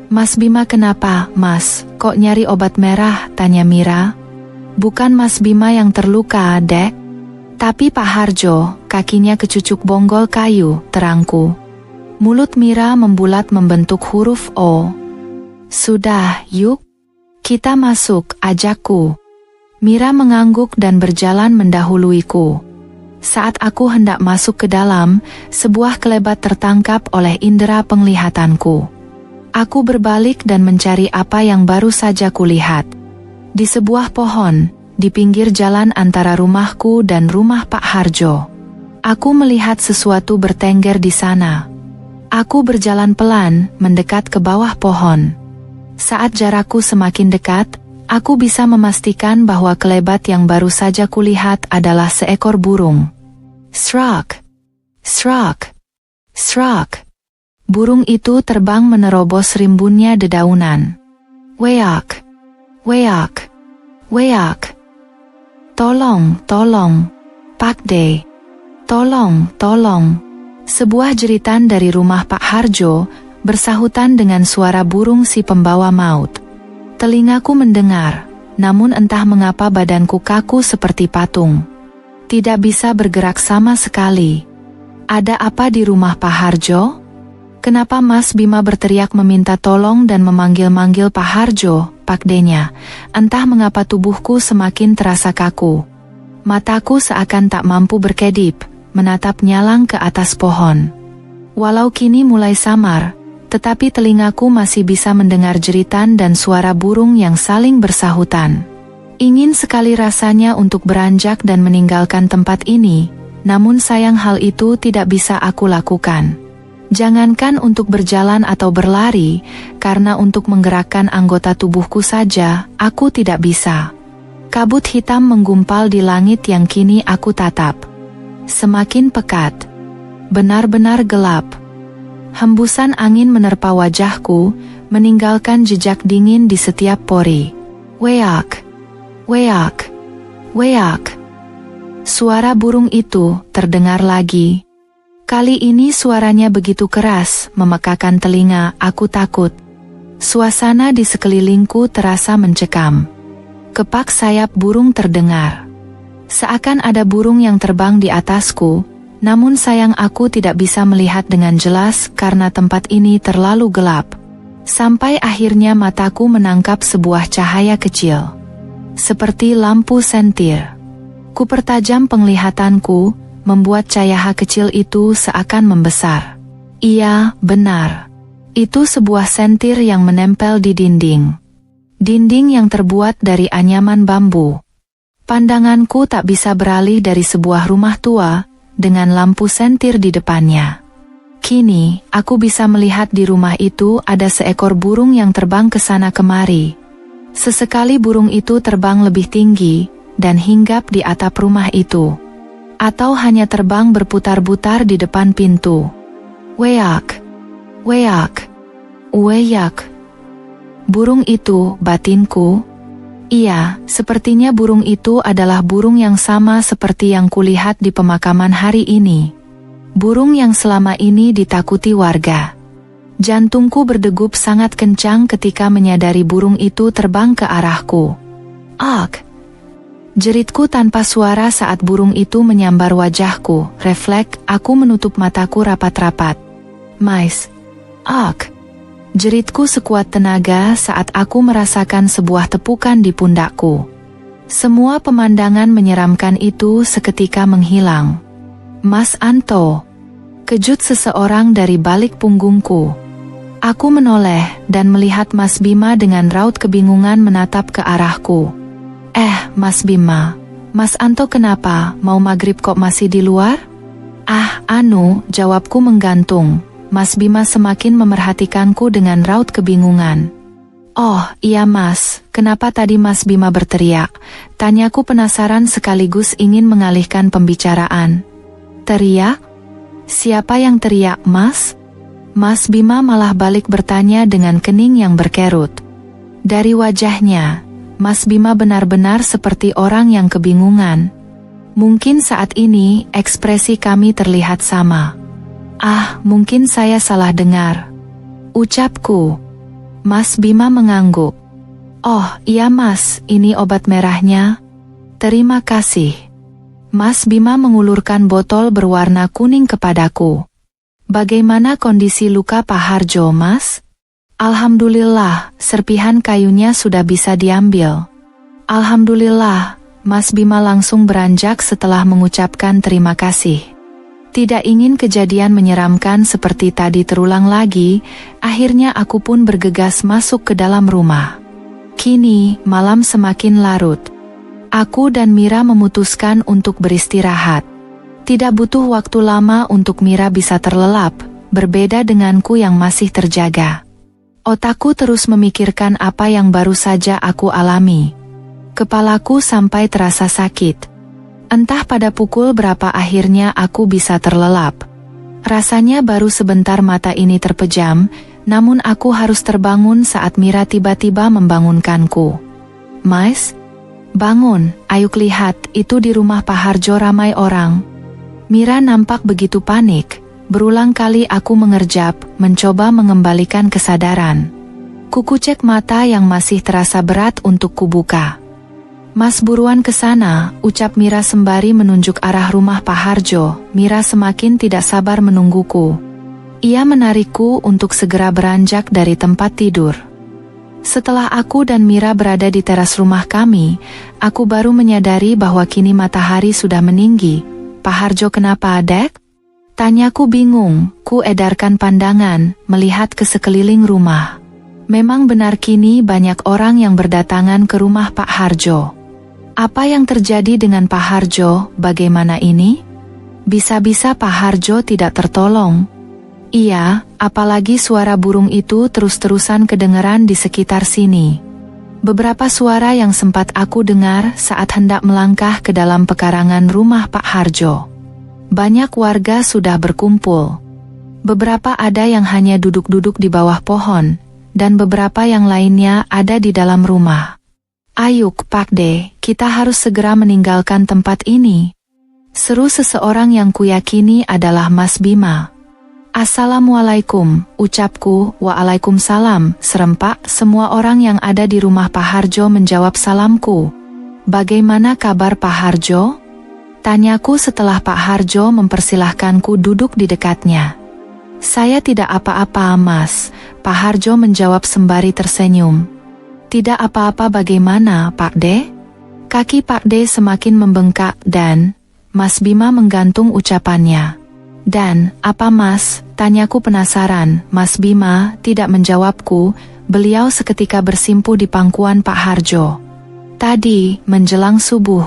"Mas Bima kenapa, Mas? Kok nyari obat merah?" tanya Mira. "Bukan Mas Bima yang terluka, Dek. Tapi Pak Harjo, kakinya kecucuk bonggol kayu," terangku. Mulut Mira membulat membentuk huruf O. "Sudah, yuk. Kita masuk," ajakku. Mira mengangguk dan berjalan mendahuluiku. Saat aku hendak masuk ke dalam, sebuah kelebat tertangkap oleh indera penglihatanku. Aku berbalik dan mencari apa yang baru saja kulihat. Di sebuah pohon, di pinggir jalan antara rumahku dan rumah Pak Harjo, aku melihat sesuatu bertengger di sana. Aku berjalan pelan, mendekat ke bawah pohon. Saat jarakku semakin dekat, aku bisa memastikan bahwa kelebat yang baru saja kulihat adalah seekor burung. Srak, srak, srak. Burung itu terbang menerobos rimbunnya dedaunan. Weak, weak, weak. "Tolong, tolong, Pak De. Tolong, tolong." Sebuah jeritan dari rumah Pak Harjo bersahutan dengan suara burung si pembawa maut. Telingaku mendengar, namun entah mengapa badanku kaku seperti patung. Tidak bisa bergerak sama sekali. Ada apa di rumah Pak Harjo? Kenapa Mas Bima berteriak meminta tolong dan memanggil-manggil Pak Harjo, Pak D-nya? Entah mengapa tubuhku semakin terasa kaku. Mataku seakan tak mampu berkedip, menatap nyalang ke atas pohon. Walau kini mulai samar, tetapi telingaku masih bisa mendengar jeritan dan suara burung yang saling bersahutan. Ingin sekali rasanya untuk beranjak dan meninggalkan tempat ini, namun sayang hal itu tidak bisa aku lakukan. Jangankan untuk berjalan atau berlari, karena untuk menggerakkan anggota tubuhku saja, aku tidak bisa. Kabut hitam menggumpal di langit yang kini aku tatap. Semakin pekat. Benar-benar gelap. Hembusan angin menerpa wajahku, meninggalkan jejak dingin di setiap pori. Weak, weak, weak. Suara burung itu terdengar lagi. Kali ini suaranya begitu keras, memekakan telinga. Aku takut. Suasana di sekelilingku terasa mencekam. Kepak sayap burung terdengar. Seakan ada burung yang terbang di atasku, namun sayang aku tidak bisa melihat dengan jelas karena tempat ini terlalu gelap. Sampai akhirnya mataku menangkap sebuah cahaya kecil. Seperti lampu sentir. Kupertajam penglihatanku, membuat cahaya kecil itu seakan membesar. Iya, benar. Itu sebuah sentir yang menempel di dinding. Dinding yang terbuat dari anyaman bambu. Pandanganku tak bisa beralih dari sebuah rumah tua, dengan lampu sentir di depannya. Kini, aku bisa melihat di rumah itu ada seekor burung yang terbang ke sana kemari. Sesekali burung itu terbang lebih tinggi, dan hinggap di atap rumah itu. Atau hanya terbang berputar-putar di depan pintu. Weak, weak, weak. Burung itu, batinku. Iya, sepertinya burung itu adalah burung yang sama seperti yang kulihat di pemakaman hari ini. Burung yang selama ini ditakuti warga. Jantungku berdegup sangat kencang ketika menyadari burung itu terbang ke arahku. Ak! Jeritku tanpa suara saat burung itu menyambar wajahku. Refleks, aku menutup mataku rapat-rapat. Mais. Ak. Jeritku sekuat tenaga saat aku merasakan sebuah tepukan di pundakku. Semua pemandangan menyeramkan itu seketika menghilang. Mas Anto. Kejut seseorang dari balik punggungku. Aku menoleh dan melihat Mas Bima dengan raut kebingungan menatap ke arahku. Mas Bima, Mas Anto kenapa, mau maghrib kok masih di luar? Jawabku menggantung. Mas Bima semakin memerhatikanku dengan raut kebingungan. Oh, iya Mas, kenapa tadi Mas Bima berteriak? Tanyaku penasaran sekaligus ingin mengalihkan pembicaraan. Teriak? Siapa yang teriak, Mas? Mas Bima malah balik bertanya dengan kening yang berkerut. Dari wajahnya, Mas Bima benar-benar seperti orang yang kebingungan. Mungkin saat ini ekspresi kami terlihat sama. Mungkin saya salah dengar. Ucapku. Mas Bima mengangguk. Oh, iya Mas, ini obat merahnya. Terima kasih. Mas Bima mengulurkan botol berwarna kuning kepadaku. Bagaimana kondisi luka Pak Harjo, Mas? Alhamdulillah, serpihan kayunya sudah bisa diambil. Alhamdulillah, Mas Bima langsung beranjak setelah mengucapkan terima kasih. Tidak ingin kejadian menyeramkan seperti tadi terulang lagi, akhirnya aku pun bergegas masuk ke dalam rumah. Kini, malam semakin larut. Aku dan Mira memutuskan untuk beristirahat. Tidak butuh waktu lama untuk Mira bisa terlelap, berbeda denganku yang masih terjaga. Otakku terus memikirkan apa yang baru saja aku alami. Kepalaku sampai terasa sakit. Entah pada pukul berapa akhirnya aku bisa terlelap. Rasanya baru sebentar mata ini terpejam, namun aku harus terbangun saat Mira tiba-tiba membangunkanku. Mas, bangun, ayo lihat, itu di rumah Pak Harjo ramai orang. Mira nampak begitu panik. Berulang kali aku mengerjap, mencoba mengembalikan kesadaran. Kukucek mata yang masih terasa berat untuk kubuka. Mas buruan ke sana, ucap Mira sembari menunjuk arah rumah Pak Harjo. Mira semakin tidak sabar menungguku. Ia menarikku untuk segera beranjak dari tempat tidur. Setelah aku dan Mira berada di teras rumah kami, aku baru menyadari bahwa kini matahari sudah meninggi. Pak Harjo kenapa, Dek? Tanyaku bingung, ku edarkan pandangan, melihat ke sekeliling rumah. Memang benar kini banyak orang yang berdatangan ke rumah Pak Harjo. Apa yang terjadi dengan Pak Harjo, bagaimana ini? Bisa-bisa Pak Harjo tidak tertolong. Iya, apalagi suara burung itu terus-terusan kedengaran di sekitar sini. Beberapa suara yang sempat aku dengar saat hendak melangkah ke dalam pekarangan rumah Pak Harjo. Banyak warga sudah berkumpul. Beberapa ada yang hanya duduk-duduk di bawah pohon, dan beberapa yang lainnya ada di dalam rumah. Ayo, Pak De, kita harus segera meninggalkan tempat ini. Seru seseorang yang kuyakini adalah Mas Bima. Assalamualaikum, ucapku. Waalaikumsalam, serempak. Semua orang yang ada di rumah Pak Harjo menjawab salamku. Bagaimana kabar Pak Harjo? Tanyaku setelah Pak Harjo mempersilahkanku duduk di dekatnya. Saya tidak apa-apa Mas, Pak Harjo menjawab sembari tersenyum. Tidak apa-apa. Bagaimana Pak De? Kaki Pak De semakin membengkak dan Mas Bima menggantung ucapannya. Dan, apa Mas? Tanyaku penasaran. Mas Bima tidak menjawabku, beliau seketika bersimpuh di pangkuan Pak Harjo. Tadi, menjelang subuh,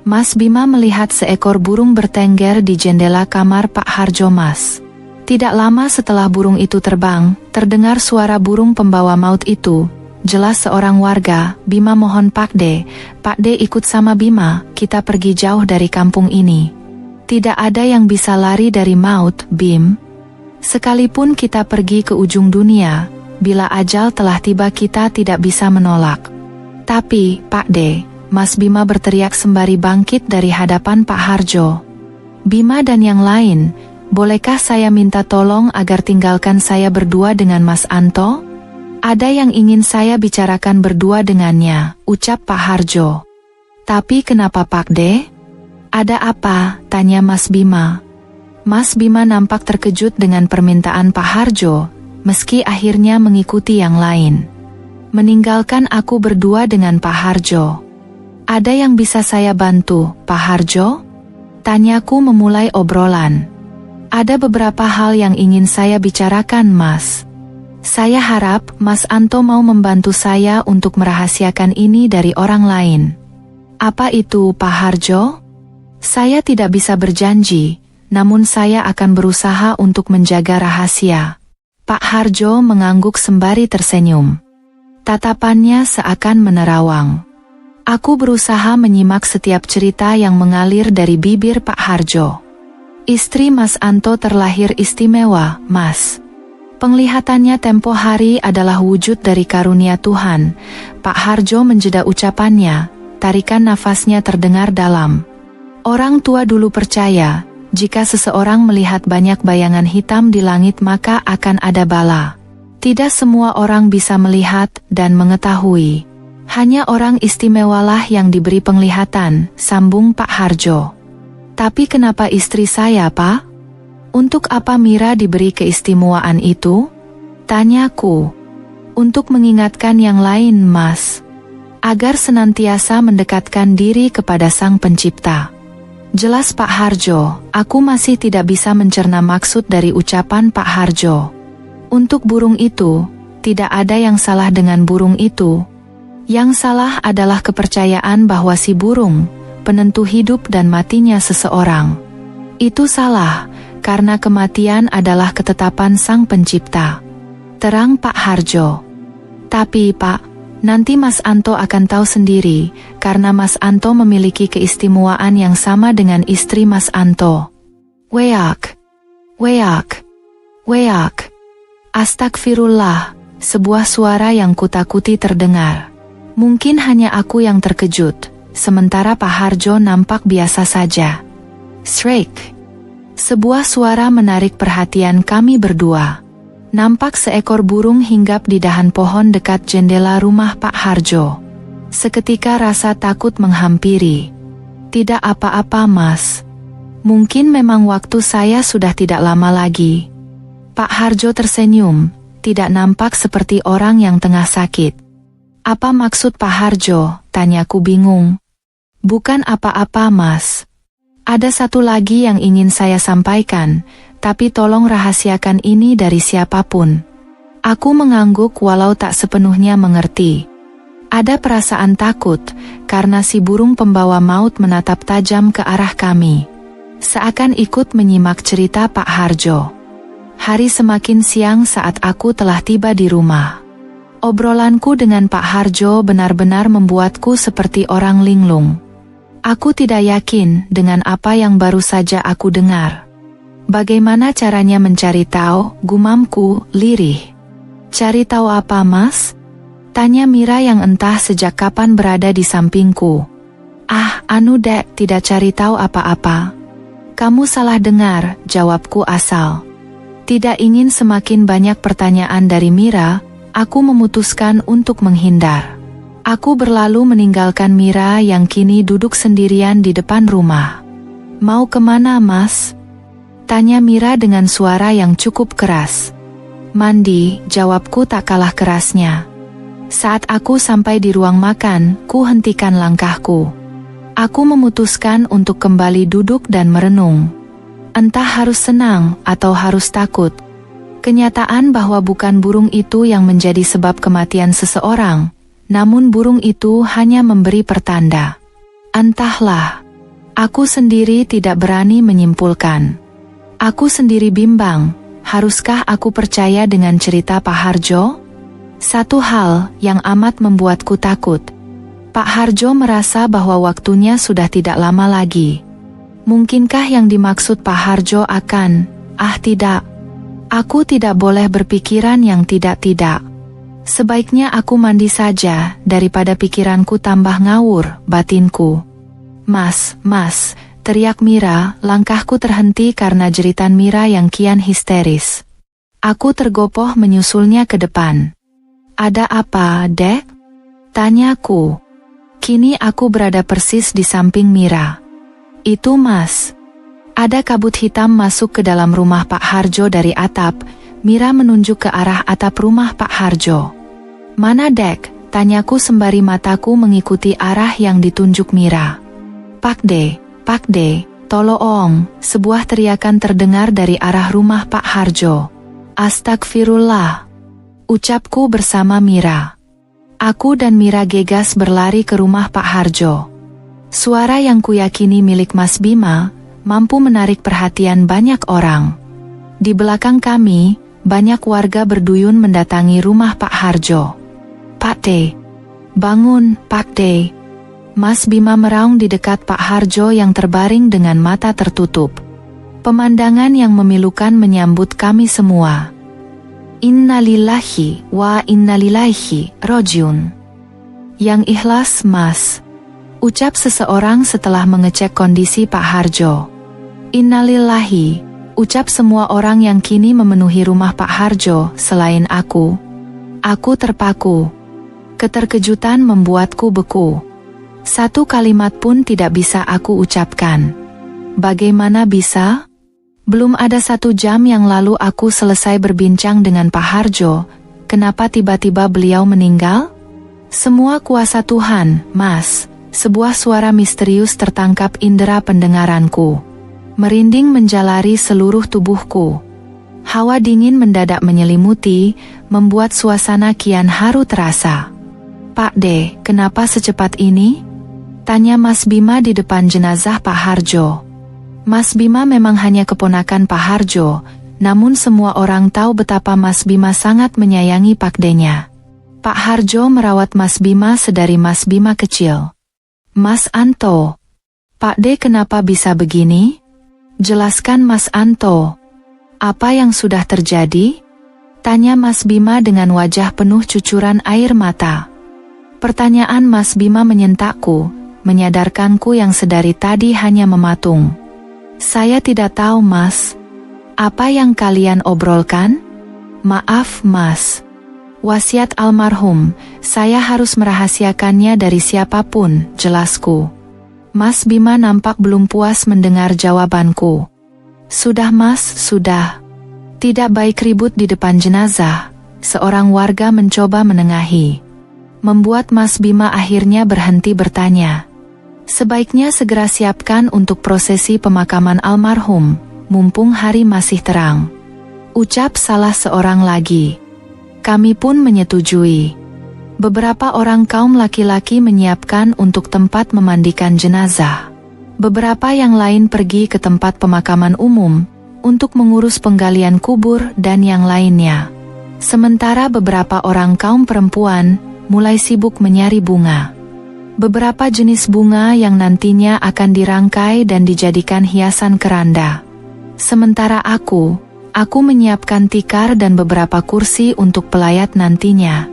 Mas Bima melihat seekor burung bertengger di jendela kamar Pak Harjo Mas. Tidak lama setelah burung itu terbang, terdengar suara burung pembawa maut itu. Jelas seorang warga. Bima mohon Pak De ikut sama Bima, kita pergi jauh dari kampung ini. Tidak ada yang bisa lari dari maut, Bim. Sekalipun kita pergi ke ujung dunia, bila ajal telah tiba kita tidak bisa menolak. Tapi, Pak De, Mas Bima berteriak sembari bangkit dari hadapan Pak Harjo. Bima dan yang lain, bolehkah saya minta tolong agar tinggalkan saya berdua dengan Mas Anto? Ada yang ingin saya bicarakan berdua dengannya, ucap Pak Harjo. Tapi kenapa Pak De? Ada apa? Tanya Mas Bima. Mas Bima nampak terkejut dengan permintaan Pak Harjo, meski akhirnya mengikuti yang lain. Meninggalkan aku berdua dengan Pak Harjo. Ada yang bisa saya bantu, Pak Harjo? Tanyaku memulai obrolan. Ada beberapa hal yang ingin saya bicarakan Mas. Saya harap Mas Anto mau membantu saya untuk merahasiakan ini dari orang lain. Apa itu Pak Harjo? Saya tidak bisa berjanji, namun saya akan berusaha untuk menjaga rahasia. Pak Harjo mengangguk sembari tersenyum. Tatapannya seakan menerawang. Aku berusaha menyimak setiap cerita yang mengalir dari bibir Pak Harjo. Istri Mas Anto terlahir istimewa, Mas. Penglihatannya tempo hari adalah wujud dari karunia Tuhan. Pak Harjo menjeda ucapannya, tarikan nafasnya terdengar dalam. Orang tua dulu percaya, jika seseorang melihat banyak bayangan hitam di langit maka akan ada bala. Tidak semua orang bisa melihat dan mengetahui. Hanya orang istimewalah yang diberi penglihatan, sambung Pak Harjo. Tapi kenapa istri saya, Pak? Untuk apa Mira diberi keistimewaan itu? Tanyaku. Untuk mengingatkan yang lain, Mas. Agar senantiasa mendekatkan diri kepada Sang Pencipta. Jelas Pak Harjo, aku masih tidak bisa mencerna maksud dari ucapan Pak Harjo. Untuk burung itu, tidak ada yang salah dengan burung itu. Yang salah adalah kepercayaan bahwa si burung, penentu hidup dan matinya seseorang. Itu salah, karena kematian adalah ketetapan Sang Pencipta. Terang Pak Harjo. Tapi Pak, nanti Mas Anto akan tahu sendiri, karena Mas Anto memiliki keistimewaan yang sama dengan istri Mas Anto. Weak. Weak. Weak. Astagfirullah, sebuah suara yang kutakuti terdengar. Mungkin hanya aku yang terkejut, sementara Pak Harjo nampak biasa saja. Shriek. Sebuah suara menarik perhatian kami berdua. Nampak seekor burung hinggap di dahan pohon dekat jendela rumah Pak Harjo. Seketika rasa takut menghampiri. Tidak apa-apa Mas. Mungkin memang waktu saya sudah tidak lama lagi. Pak Harjo tersenyum, tidak nampak seperti orang yang tengah sakit. Apa maksud Pak Harjo? Tanyaku bingung. Bukan apa-apa Mas. Ada satu lagi yang ingin saya sampaikan, tapi tolong rahasiakan ini dari siapapun. Aku mengangguk walau tak sepenuhnya mengerti. Ada perasaan takut, karena si burung pembawa maut menatap tajam ke arah kami. Seakan ikut menyimak cerita Pak Harjo. Hari semakin siang saat aku telah tiba di rumah. Obrolanku dengan Pak Harjo benar-benar membuatku seperti orang linglung. Aku tidak yakin dengan apa yang baru saja aku dengar. Bagaimana caranya mencari tahu, gumamku, lirih. Cari tahu apa Mas? Tanya Mira yang entah sejak kapan berada di sampingku. Anu Dek, tidak cari tahu apa-apa. Kamu salah dengar, jawabku asal. Tidak ingin semakin banyak pertanyaan dari Mira, aku memutuskan untuk menghindar. Aku berlalu meninggalkan Mira yang kini duduk sendirian di depan rumah. Mau kemana, Mas? Tanya Mira dengan suara yang cukup keras. Mandi, jawabku tak kalah kerasnya. Saat aku sampai di ruang makan, ku hentikan langkahku. Aku memutuskan untuk kembali duduk dan merenung. Entah harus senang atau harus takut. Kenyataan bahwa bukan burung itu yang menjadi sebab kematian seseorang, namun burung itu hanya memberi pertanda. Entahlah, aku sendiri tidak berani menyimpulkan. Aku sendiri bimbang, haruskah aku percaya dengan cerita Pak Harjo? Satu hal yang amat membuatku takut. Pak Harjo merasa bahwa waktunya sudah tidak lama lagi. Mungkinkah yang dimaksud Pak Harjo akan, tidak. Aku tidak boleh berpikiran yang tidak-tidak. Sebaiknya aku mandi saja, daripada pikiranku tambah ngawur, batinku. Mas, teriak Mira, langkahku terhenti karena jeritan Mira yang kian histeris. Aku tergopoh menyusulnya ke depan. Ada apa, Dek? Tanyaku. Kini aku berada persis di samping Mira. Itu Mas. Ada kabut hitam masuk ke dalam rumah Pak Harjo dari atap. Mira menunjuk ke arah atap rumah Pak Harjo. Mana Dek? Tanyaku sembari mataku mengikuti arah yang ditunjuk Mira. Pak De, tolong, sebuah teriakan terdengar dari arah rumah Pak Harjo. Astagfirullah, ucapku bersama Mira. Aku dan Mira gegas berlari ke rumah Pak Harjo. Suara yang kuyakini milik Mas Bima, mampu menarik perhatian banyak orang. Di belakang kami, banyak warga berduyun mendatangi rumah Pak Harjo. Pak De, bangun, Pak De. Mas Bima meraung di dekat Pak Harjo yang terbaring dengan mata tertutup. Pemandangan yang memilukan menyambut kami semua. Innalillahi wa innalillahi rojiun. Yang ikhlas, Mas, ucap seseorang setelah mengecek kondisi Pak Harjo. Innalillahi, ucap semua orang yang kini memenuhi rumah Pak Harjo selain aku. Aku terpaku. Keterkejutan membuatku beku. Satu kalimat pun tidak bisa aku ucapkan. Bagaimana bisa? Belum ada 1 jam yang lalu aku selesai berbincang dengan Pak Harjo. Kenapa tiba-tiba beliau meninggal? Semua kuasa Tuhan, Mas. Sebuah suara misterius tertangkap indera pendengaranku. Merinding menjalari seluruh tubuhku. Hawa dingin mendadak menyelimuti, membuat suasana kian haru terasa. Pak De, kenapa secepat ini? Tanya Mas Bima di depan jenazah Pak Harjo. Mas Bima memang hanya keponakan Pak Harjo, namun semua orang tahu betapa Mas Bima sangat menyayangi Pak De-nya. Pak Harjo merawat Mas Bima sedari Mas Bima kecil. Mas Anto, Pak De kenapa bisa begini? Jelaskan Mas Anto. Apa yang sudah terjadi? Tanya Mas Bima dengan wajah penuh cucuran air mata. Pertanyaan Mas Bima menyentakku, menyadarkanku yang sedari tadi hanya mematung. Saya tidak tahu, Mas. Apa yang kalian obrolkan? Maaf, Mas. Wasiat almarhum, saya harus merahasiakannya dari siapapun, jelasku. Mas Bima nampak belum puas mendengar jawabanku. Sudah, Mas, sudah. Tidak baik ribut di depan jenazah. Seorang warga mencoba menengahi. Membuat Mas Bima akhirnya berhenti bertanya. Sebaiknya segera siapkan untuk prosesi pemakaman almarhum, mumpung hari masih terang. Ucap salah seorang lagi. Kami pun menyetujui. Beberapa orang kaum laki-laki menyiapkan untuk tempat memandikan jenazah. Beberapa yang lain pergi ke tempat pemakaman umum, untuk mengurus penggalian kubur dan yang lainnya. Sementara beberapa orang kaum perempuan, mulai sibuk menyari bunga. Beberapa jenis bunga yang nantinya akan dirangkai dan dijadikan hiasan keranda. Sementara aku menyiapkan tikar dan beberapa kursi untuk pelayat nantinya.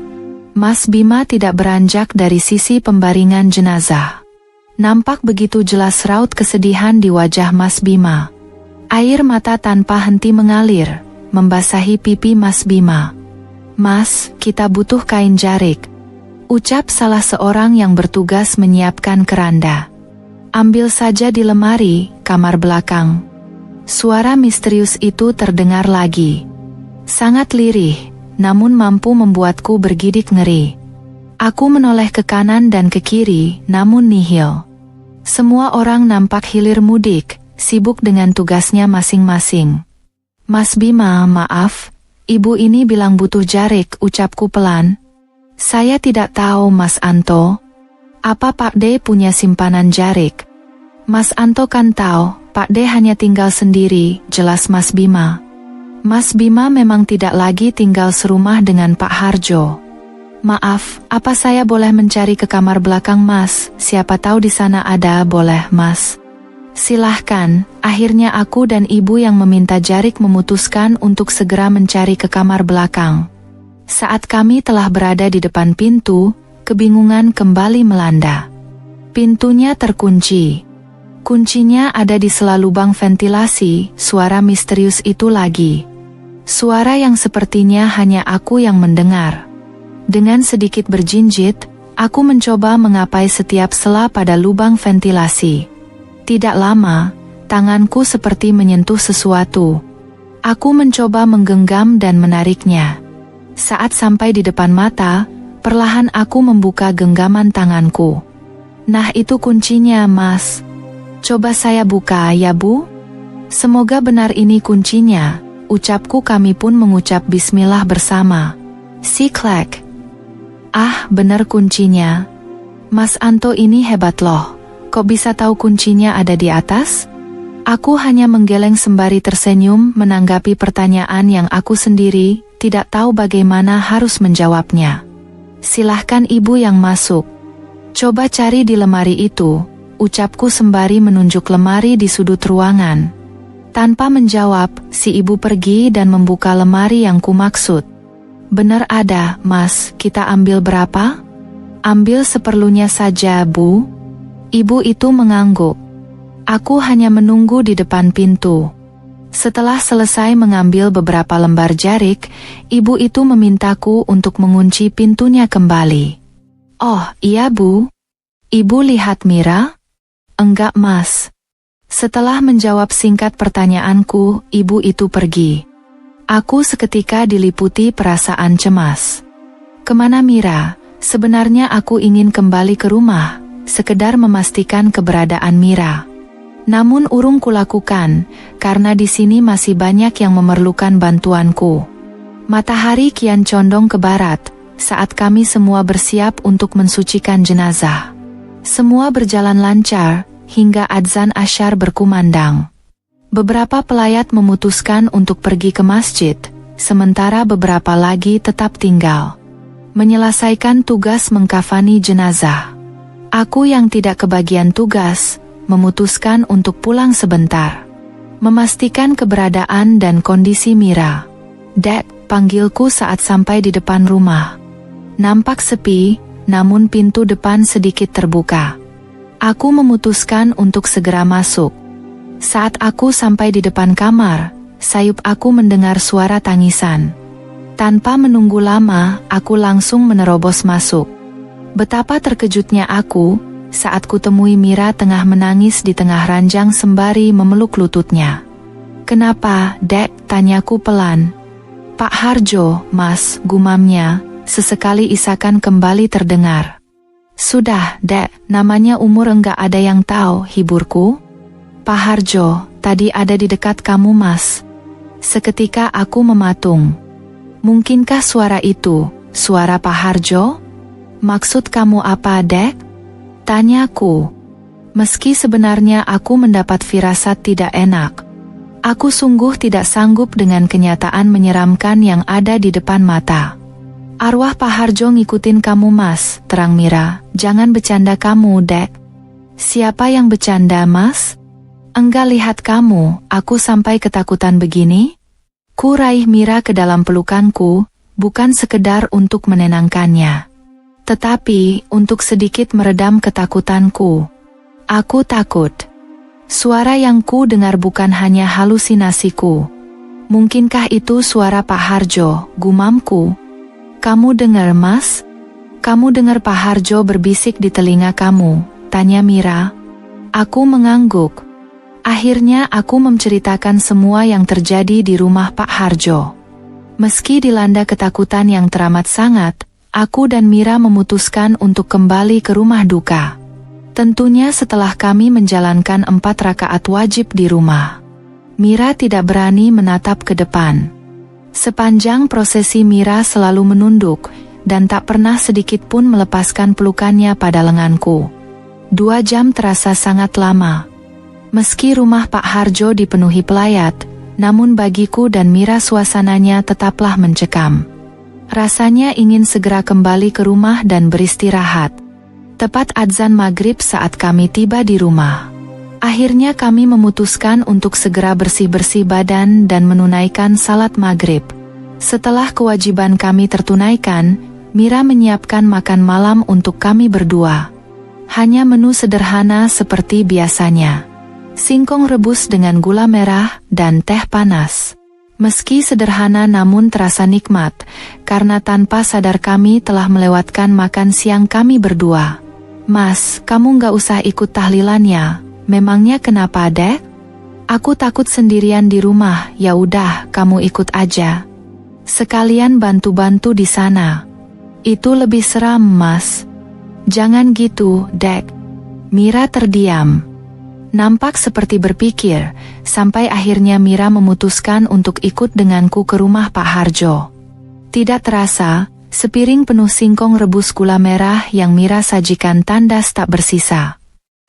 Mas Bima tidak beranjak dari sisi pembaringan jenazah. Nampak begitu jelas raut kesedihan di wajah Mas Bima. Air mata tanpa henti mengalir, membasahi pipi Mas Bima. "Mas, kita butuh kain jarik," ucap salah seorang yang bertugas menyiapkan keranda. "Ambil saja di lemari, kamar belakang." Suara misterius itu terdengar lagi. Sangat lirih, namun mampu membuatku bergidik ngeri. Aku menoleh ke kanan dan ke kiri, namun nihil. Semua orang nampak hilir mudik, sibuk dengan tugasnya masing-masing. "Mas Bima, maaf, ibu ini bilang butuh jarik," ucapku pelan. "Saya tidak tahu, Mas Anto. Apa Pak D punya simpanan jarik?" "Mas Anto kan tahu, Pak D hanya tinggal sendiri," jelas Mas Bima. Mas Bima memang tidak lagi tinggal serumah dengan Pak Harjo. "Maaf, apa saya boleh mencari ke kamar belakang Mas? Siapa tahu di sana ada." "Boleh, Mas." "Silahkan." Akhirnya aku dan ibu yang meminta jarik memutuskan untuk segera mencari ke kamar belakang. Saat kami telah berada di depan pintu, kebingungan kembali melanda. Pintunya terkunci. Kuncinya ada di sela lubang ventilasi. Suara misterius itu lagi. Suara yang sepertinya hanya aku yang mendengar. Dengan sedikit berjinjit, aku mencoba mengapai setiap sela pada lubang ventilasi. Tidak lama, tanganku seperti menyentuh sesuatu. Aku mencoba menggenggam dan menariknya. Saat sampai di depan mata, perlahan aku membuka genggaman tanganku. "Nah, itu kuncinya, Mas. Coba saya buka ya, Bu." "Semoga benar ini kuncinya," ucapku. Kami pun mengucap bismillah bersama. Si klek. "Ah, benar kuncinya. Mas Anto ini hebat loh. Kok bisa tahu kuncinya ada di atas?" Aku hanya menggeleng sembari tersenyum menanggapi pertanyaan yang aku sendiri tidak tahu bagaimana harus menjawabnya. "Silahkan ibu yang masuk. Coba cari di lemari itu," ucapku sembari menunjuk lemari di sudut ruangan. Tanpa menjawab, si ibu pergi dan membuka lemari yang kumaksud. "Benar ada, Mas. Kita ambil berapa?" "Ambil seperlunya saja, Bu." Ibu itu mengangguk. Aku hanya menunggu di depan pintu. Setelah selesai mengambil beberapa lembar jarik, ibu itu memintaku untuk mengunci pintunya kembali. "Oh, iya, Bu." "Ibu lihat Mira?" "Enggak, Mas." Setelah menjawab singkat pertanyaanku, ibu itu pergi. Aku seketika diliputi perasaan cemas. "Kemana Mira?" Sebenarnya aku ingin kembali ke rumah, sekedar memastikan keberadaan Mira. Namun urung kulakukan, karena di sini masih banyak yang memerlukan bantuanku. Matahari kian condong ke barat, saat kami semua bersiap untuk mensucikan jenazah. Semua berjalan lancar, hingga adzan asyar berkumandang. Beberapa pelayat memutuskan untuk pergi ke masjid, sementara beberapa lagi tetap tinggal, menyelesaikan tugas mengkafani jenazah. Aku yang tidak kebagian tugas, memutuskan untuk pulang sebentar, memastikan keberadaan dan kondisi Mira. "Dek," panggilku saat sampai di depan rumah. Nampak sepi, namun pintu depan sedikit terbuka. Aku memutuskan untuk segera masuk. Saat aku sampai di depan kamar, sayup aku mendengar suara tangisan. Tanpa menunggu lama, aku langsung menerobos masuk. Betapa terkejutnya aku saat kutemui Mira tengah menangis di tengah ranjang sembari memeluk lututnya. "Kenapa, Dek?" tanyaku pelan. "Pak Harjo, Mas," gumamnya, sesekali isakan kembali terdengar. "Sudah, Dek, namanya umur enggak ada yang tahu," hiburku. "Pak Harjo, tadi ada di dekat kamu, Mas." Seketika aku mematung. Mungkinkah suara itu suara Pak Harjo? "Maksud kamu apa, Dek?" tanyaku. Meski sebenarnya aku mendapat firasat tidak enak, aku sungguh tidak sanggup dengan kenyataan menyeramkan yang ada di depan mata. "Arwah Pak Harjo ngikutin kamu, Mas," terang Mira. "Jangan bercanda kamu, Dek." "Siapa yang bercanda, Mas?" "Enggak, lihat kamu, aku sampai ketakutan begini." Ku raih Mira ke dalam pelukanku, bukan sekedar untuk menenangkannya, tetapi untuk sedikit meredam ketakutanku. Aku takut. Suara yang ku dengar bukan hanya halusinasiku. Mungkinkah itu suara Pak Harjo, gumamku. Kamu dengar, Mas? Kamu dengar Pak Harjo berbisik di telinga kamu? Tanya Mira. Aku mengangguk. Akhirnya aku menceritakan semua yang terjadi di rumah Pak Harjo. Meski dilanda ketakutan yang teramat sangat, aku dan Mira memutuskan untuk kembali ke rumah duka. Tentunya setelah kami menjalankan 4 rakaat wajib di rumah. Mira tidak berani menatap ke depan. Sepanjang prosesi Mira selalu menunduk, dan tak pernah sedikit pun melepaskan pelukannya pada lenganku. 2 jam terasa sangat lama. Meski rumah Pak Harjo dipenuhi pelayat, namun bagiku dan Mira suasananya tetaplah mencekam. Rasanya ingin segera kembali ke rumah dan beristirahat. Tepat adzan maghrib saat kami tiba di rumah. Akhirnya kami memutuskan untuk segera bersih-bersih badan dan menunaikan salat maghrib. Setelah kewajiban kami tertunaikan, Mira menyiapkan makan malam untuk kami berdua. Hanya menu sederhana seperti biasanya. Singkong rebus dengan gula merah dan teh panas. Meski sederhana namun terasa nikmat, karena tanpa sadar kami telah melewatkan makan siang kami berdua. Mas, kamu nggak usah ikut tahlilannya. Memangnya kenapa, Dek? Aku takut sendirian di rumah. Ya udah, kamu ikut aja. Sekalian bantu-bantu di sana. Itu lebih seram, Mas. Jangan gitu, Dek. Mira terdiam. Nampak seperti berpikir, sampai akhirnya Mira memutuskan untuk ikut denganku ke rumah Pak Harjo. Tidak terasa, sepiring penuh singkong rebus gula merah yang Mira sajikan tandas tak bersisa.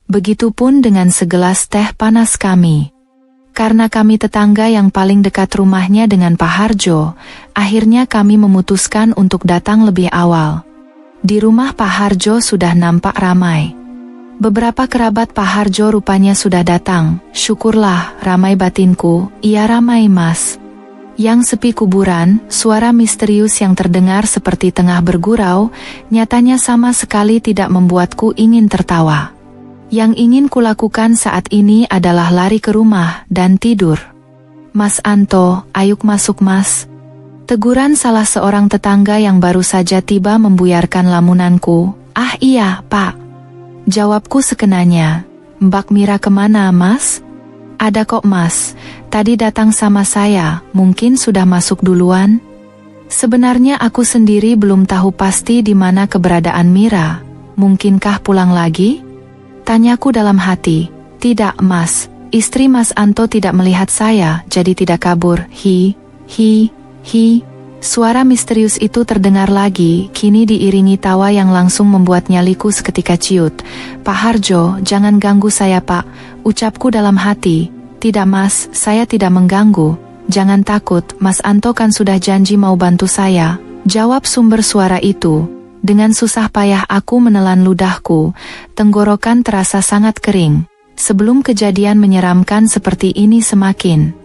Begitupun dengan segelas teh panas kami. Karena kami tetangga yang paling dekat rumahnya dengan Pak Harjo, akhirnya kami memutuskan untuk datang lebih awal. Di rumah Pak Harjo sudah nampak ramai. Beberapa kerabat Pak Harjo rupanya sudah datang. Syukurlah, ramai batinku. Iya ramai, Mas. Yang sepi kuburan, suara misterius yang terdengar seperti tengah bergurau, nyatanya sama sekali tidak membuatku ingin tertawa. Yang ingin kulakukan saat ini adalah lari ke rumah dan tidur. Mas Anto, ayo masuk, Mas. Teguran salah seorang tetangga yang baru saja tiba membuyarkan lamunanku. Ah iya, Pak. Jawabku sekenanya. Mbak Mira kemana, Mas? Ada kok, Mas. Tadi datang sama saya, mungkin sudah masuk duluan. Sebenarnya aku sendiri belum tahu pasti di mana keberadaan Mira. Mungkinkah pulang lagi? Tanyaku dalam hati. Tidak, Mas. Istri Mas Anto tidak melihat saya, jadi tidak kabur. Hi. Suara misterius itu terdengar lagi, kini diiringi tawa yang langsung membuat nyaliku seketika ciut. Pak Harjo, jangan ganggu saya, Pak. Ucapku dalam hati. Tidak, Mas, saya tidak mengganggu. Jangan takut, Mas Anto kan sudah janji mau bantu saya. Jawab sumber suara itu. Dengan susah payah aku menelan ludahku. Tenggorokan terasa sangat kering. Sebelum kejadian menyeramkan seperti ini semakin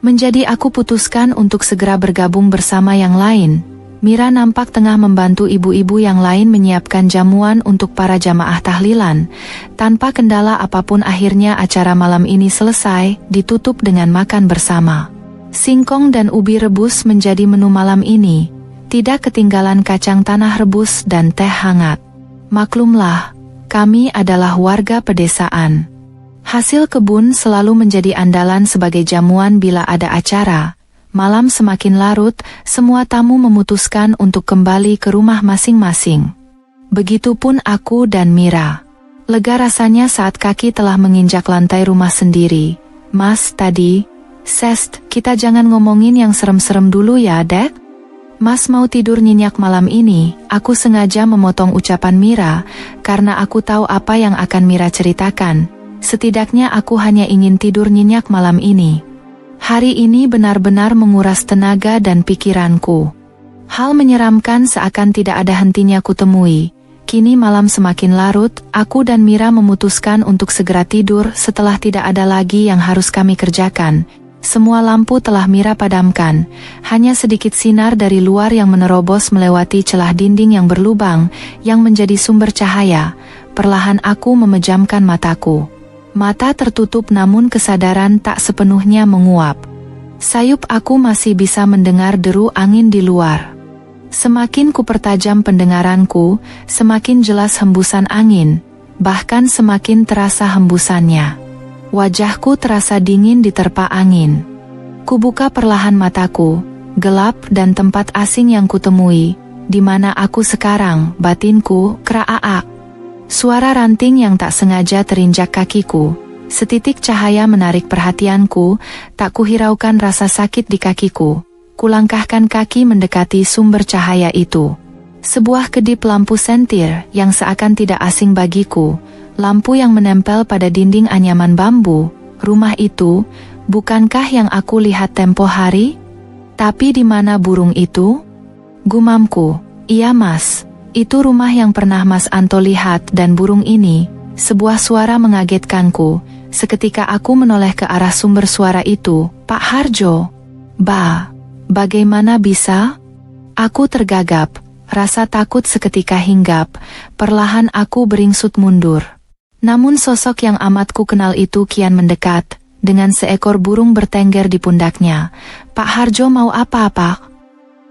menjadi, aku putuskan untuk segera bergabung bersama yang lain. Mira nampak tengah membantu ibu-ibu yang lain menyiapkan jamuan untuk para jamaah tahlilan. Tanpa kendala apapun akhirnya acara malam ini selesai, ditutup dengan makan bersama. Singkong dan ubi rebus menjadi menu malam ini. Tidak ketinggalan kacang tanah rebus dan teh hangat. Maklumlah, kami adalah warga pedesaan. Hasil kebun selalu menjadi andalan sebagai jamuan bila ada acara. Malam semakin larut, semua tamu memutuskan untuk kembali ke rumah masing-masing. Begitupun aku dan Mira. Lega rasanya saat kaki telah menginjak lantai rumah sendiri. Mas, tadi, kita jangan ngomongin yang serem-serem dulu ya, Dek? Mas mau tidur nyenyak malam ini. Aku sengaja memotong ucapan Mira, karena aku tahu apa yang akan Mira ceritakan. Setidaknya aku hanya ingin tidur nyenyak malam ini. Hari ini benar-benar menguras tenaga dan pikiranku. Hal menyeramkan seakan tidak ada hentinya kutemui. Kini malam semakin larut, aku dan Mira memutuskan untuk segera tidur setelah tidak ada lagi yang harus kami kerjakan. Semua lampu telah Mira padamkan. Hanya sedikit sinar dari luar yang menerobos melewati celah dinding yang berlubang, yang menjadi sumber cahaya. perlahan aku memejamkan mataku. Mata tertutup namun kesadaran tak sepenuhnya menguap. Sayup aku masih bisa mendengar deru angin di luar. Semakin kupertajam pendengaranku, semakin jelas hembusan angin, bahkan semakin terasa hembusannya. Wajahku terasa dingin diterpa angin. Kubuka perlahan mataku, gelap dan tempat asing yang kutemui, di mana aku sekarang, batinku, keraak. Suara ranting yang tak sengaja terinjak kakiku, setitik cahaya menarik perhatianku, tak kuhiraukan rasa sakit di kakiku. Kulangkahkan kaki mendekati sumber cahaya itu. Sebuah kedip lampu sentir yang seakan tidak asing bagiku, lampu yang menempel pada dinding anyaman bambu. Rumah itu, bukankah yang aku lihat tempo hari? Tapi di mana burung itu? Gumamku, iya Mas, itu rumah yang pernah Mas Anto lihat dan burung ini. Sebuah suara mengagetkanku, seketika aku menoleh ke arah sumber suara itu. Pak Harjo. Bagaimana bisa? Aku tergagap, rasa takut seketika hinggap, perlahan aku beringsut mundur. Namun sosok yang amat ku kenal itu kian mendekat, dengan seekor burung bertengger di pundaknya. Pak Harjo mau apa-apa?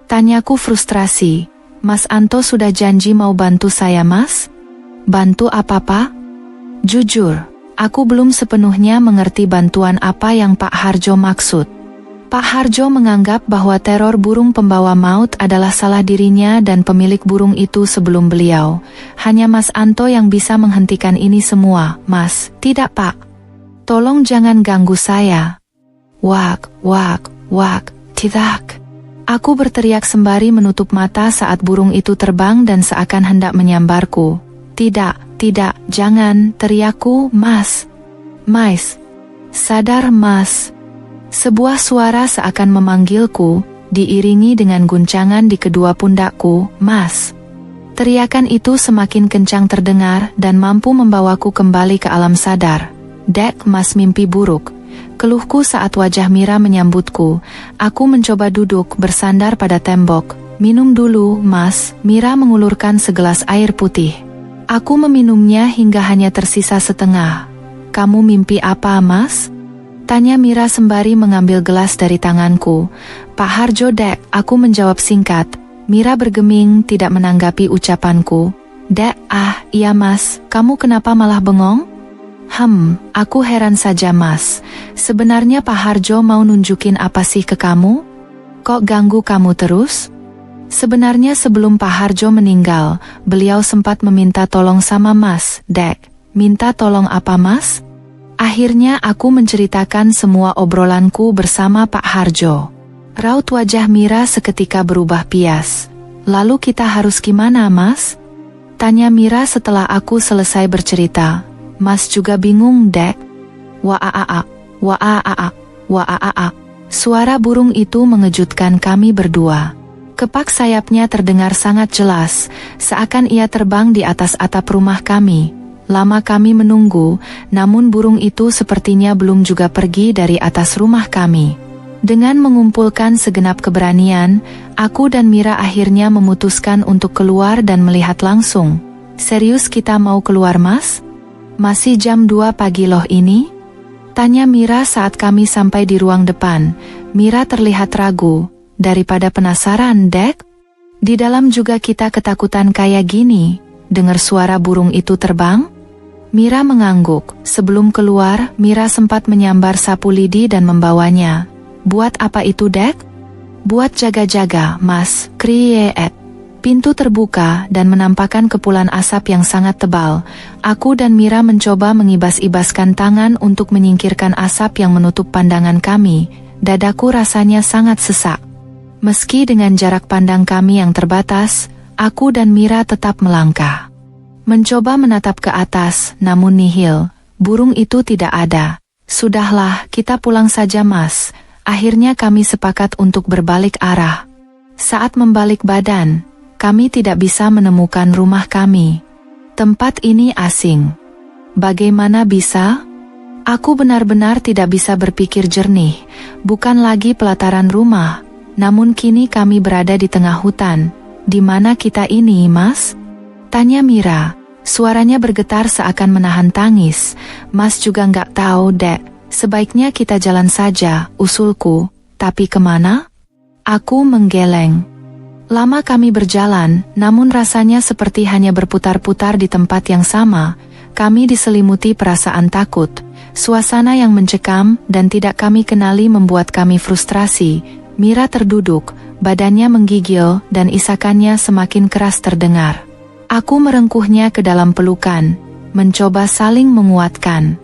Tanyaku frustrasi. Mas Anto sudah janji mau bantu saya Mas? Bantu apa Pak? Jujur, aku belum sepenuhnya mengerti bantuan apa yang Pak Harjo maksud. Pak Harjo menganggap bahwa teror burung pembawa maut adalah salah dirinya dan pemilik burung itu sebelum beliau. Hanya Mas Anto yang bisa menghentikan ini semua. Mas, tidak Pak. Tolong jangan ganggu saya. Wak, tidak. Aku berteriak sembari menutup mata saat burung itu terbang dan seakan hendak menyambarku. Tidak, jangan, teriakku, Mas. Sadar Mas. Sebuah suara seakan memanggilku, diiringi dengan guncangan di kedua pundakku, Mas. Teriakan itu semakin kencang terdengar dan mampu membawaku kembali ke alam sadar. Dek Mas mimpi buruk. Keluhku saat wajah Mira menyambutku. Aku mencoba duduk bersandar pada tembok. Minum dulu, Mas. Mira mengulurkan segelas air putih. Aku meminumnya hingga hanya tersisa setengah. Kamu mimpi apa, Mas? Tanya Mira sembari mengambil gelas dari tanganku. Pak Harjo Dek, aku menjawab singkat. Mira bergeming tidak menanggapi ucapanku. Dek, iya Mas, kamu kenapa malah bengong? Aku heran saja Mas. Sebenarnya Pak Harjo mau nunjukin apa sih ke kamu? Kok ganggu kamu terus? Sebenarnya sebelum Pak Harjo meninggal, beliau sempat meminta tolong sama Mas, Dek. Minta tolong apa Mas? Akhirnya aku menceritakan semua obrolanku bersama Pak Harjo. Raut wajah Mira seketika berubah pias. Lalu kita harus gimana Mas? Tanya Mira setelah aku selesai bercerita. Mas juga bingung Dek? Waa. Suara burung itu mengejutkan kami berdua. Kepak sayapnya terdengar sangat jelas, seakan ia terbang di atas atap rumah kami. Lama kami menunggu, namun burung itu sepertinya belum juga pergi dari atas rumah kami. Dengan mengumpulkan segenap keberanian, aku dan Mira akhirnya memutuskan untuk keluar dan melihat langsung. Serius kita mau keluar Mas? Masih jam 2 pagi loh ini? Tanya Mira saat kami sampai di ruang depan. Mira terlihat ragu. Daripada penasaran, Dek? Di dalam juga kita ketakutan kayak gini, dengar suara burung itu terbang? Mira mengangguk. Sebelum keluar, Mira sempat menyambar sapu lidi dan membawanya. Buat apa itu Dek? Buat jaga-jaga, Mas. Kriyeet. Pintu terbuka dan menampakkan kepulan asap yang sangat tebal. Aku dan Mira mencoba mengibas-ibaskan tangan untuk menyingkirkan asap yang menutup pandangan kami. Dadaku rasanya sangat sesak. Meski dengan jarak pandang kami yang terbatas, aku dan Mira tetap melangkah. Mencoba menatap ke atas, namun nihil. Burung itu tidak ada. Sudahlah, kita pulang saja Mas. Akhirnya kami sepakat untuk berbalik arah. Saat membalik badan, kami tidak bisa menemukan rumah kami. Tempat ini asing. Bagaimana bisa? Aku benar-benar tidak bisa berpikir jernih. Bukan lagi pelataran rumah, namun kini kami berada di tengah hutan. Di mana kita ini, Mas? Tanya Mira. Suaranya bergetar seakan menahan tangis. Mas juga nggak tahu, Dek. Sebaiknya kita jalan saja, usulku. Tapi kemana? Aku menggeleng. Lama kami berjalan, namun rasanya seperti hanya berputar-putar di tempat yang sama. Kami diselimuti perasaan takut. Suasana yang mencekam dan tidak kami kenali membuat kami frustrasi. Mira terduduk, badannya menggigil dan isakannya semakin keras terdengar. Aku merengkuhnya ke dalam pelukan, mencoba saling menguatkan.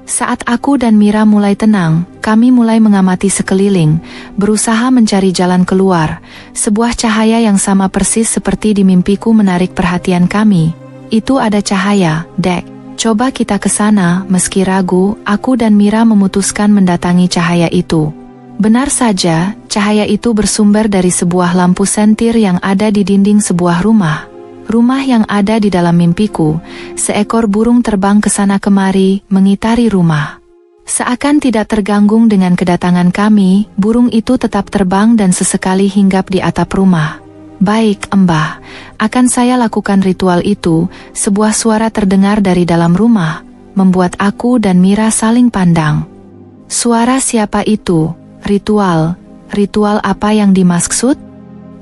Saat aku dan Mira mulai tenang, kami mulai mengamati sekeliling, berusaha mencari jalan keluar. Sebuah cahaya yang sama persis seperti di mimpiku menarik perhatian kami. Itu ada cahaya, Dek. Coba kita ke sana. Meski ragu, aku dan Mira memutuskan mendatangi cahaya itu. Benar saja, cahaya itu bersumber dari sebuah lampu sentir yang ada di dinding sebuah rumah. Rumah yang ada di dalam mimpiku. Seekor burung terbang ke sana kemari, mengitari rumah. Seakan tidak terganggu dengan kedatangan kami, burung itu tetap terbang dan sesekali hinggap di atap rumah. Baik, Mbah, akan saya lakukan ritual itu. Sebuah suara terdengar dari dalam rumah, membuat aku dan Mira saling pandang. Suara siapa itu? Ritual apa yang dimaksud?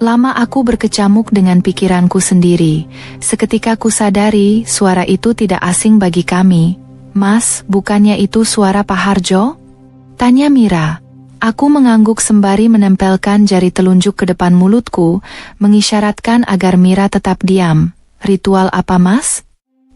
Lama aku berkecamuk dengan pikiranku sendiri. Seketika ku sadari suara itu tidak asing bagi kami. Mas, bukannya itu suara Pak Harjo? Tanya Mira. Aku mengangguk sembari menempelkan jari telunjuk ke depan mulutku, mengisyaratkan agar Mira tetap diam. Ritual apa, Mas?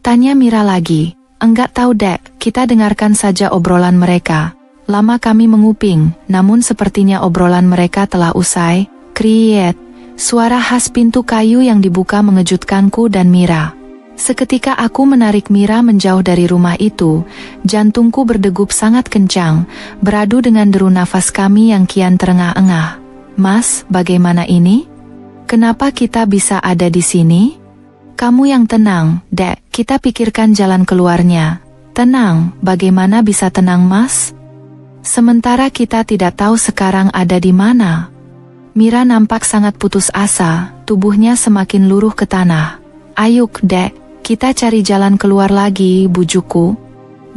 Tanya Mira lagi. Enggak tahu, Dek, kita dengarkan saja obrolan mereka. Lama kami menguping, namun sepertinya obrolan mereka telah usai. Kriet. Suara khas pintu kayu yang dibuka mengejutkanku dan Mira. Seketika aku menarik Mira menjauh dari rumah itu. Jantungku berdegup sangat kencang, beradu dengan deru nafas kami yang kian terengah-engah. Mas, bagaimana ini? Kenapa kita bisa ada di sini? Kamu yang tenang, Dek, kita pikirkan jalan keluarnya. Tenang, bagaimana bisa tenang, Mas? Sementara kita tidak tahu sekarang ada di mana. Mira nampak sangat putus asa, tubuhnya semakin luruh ke tanah. Ayuk, Dek, kita cari jalan keluar lagi, bujukku.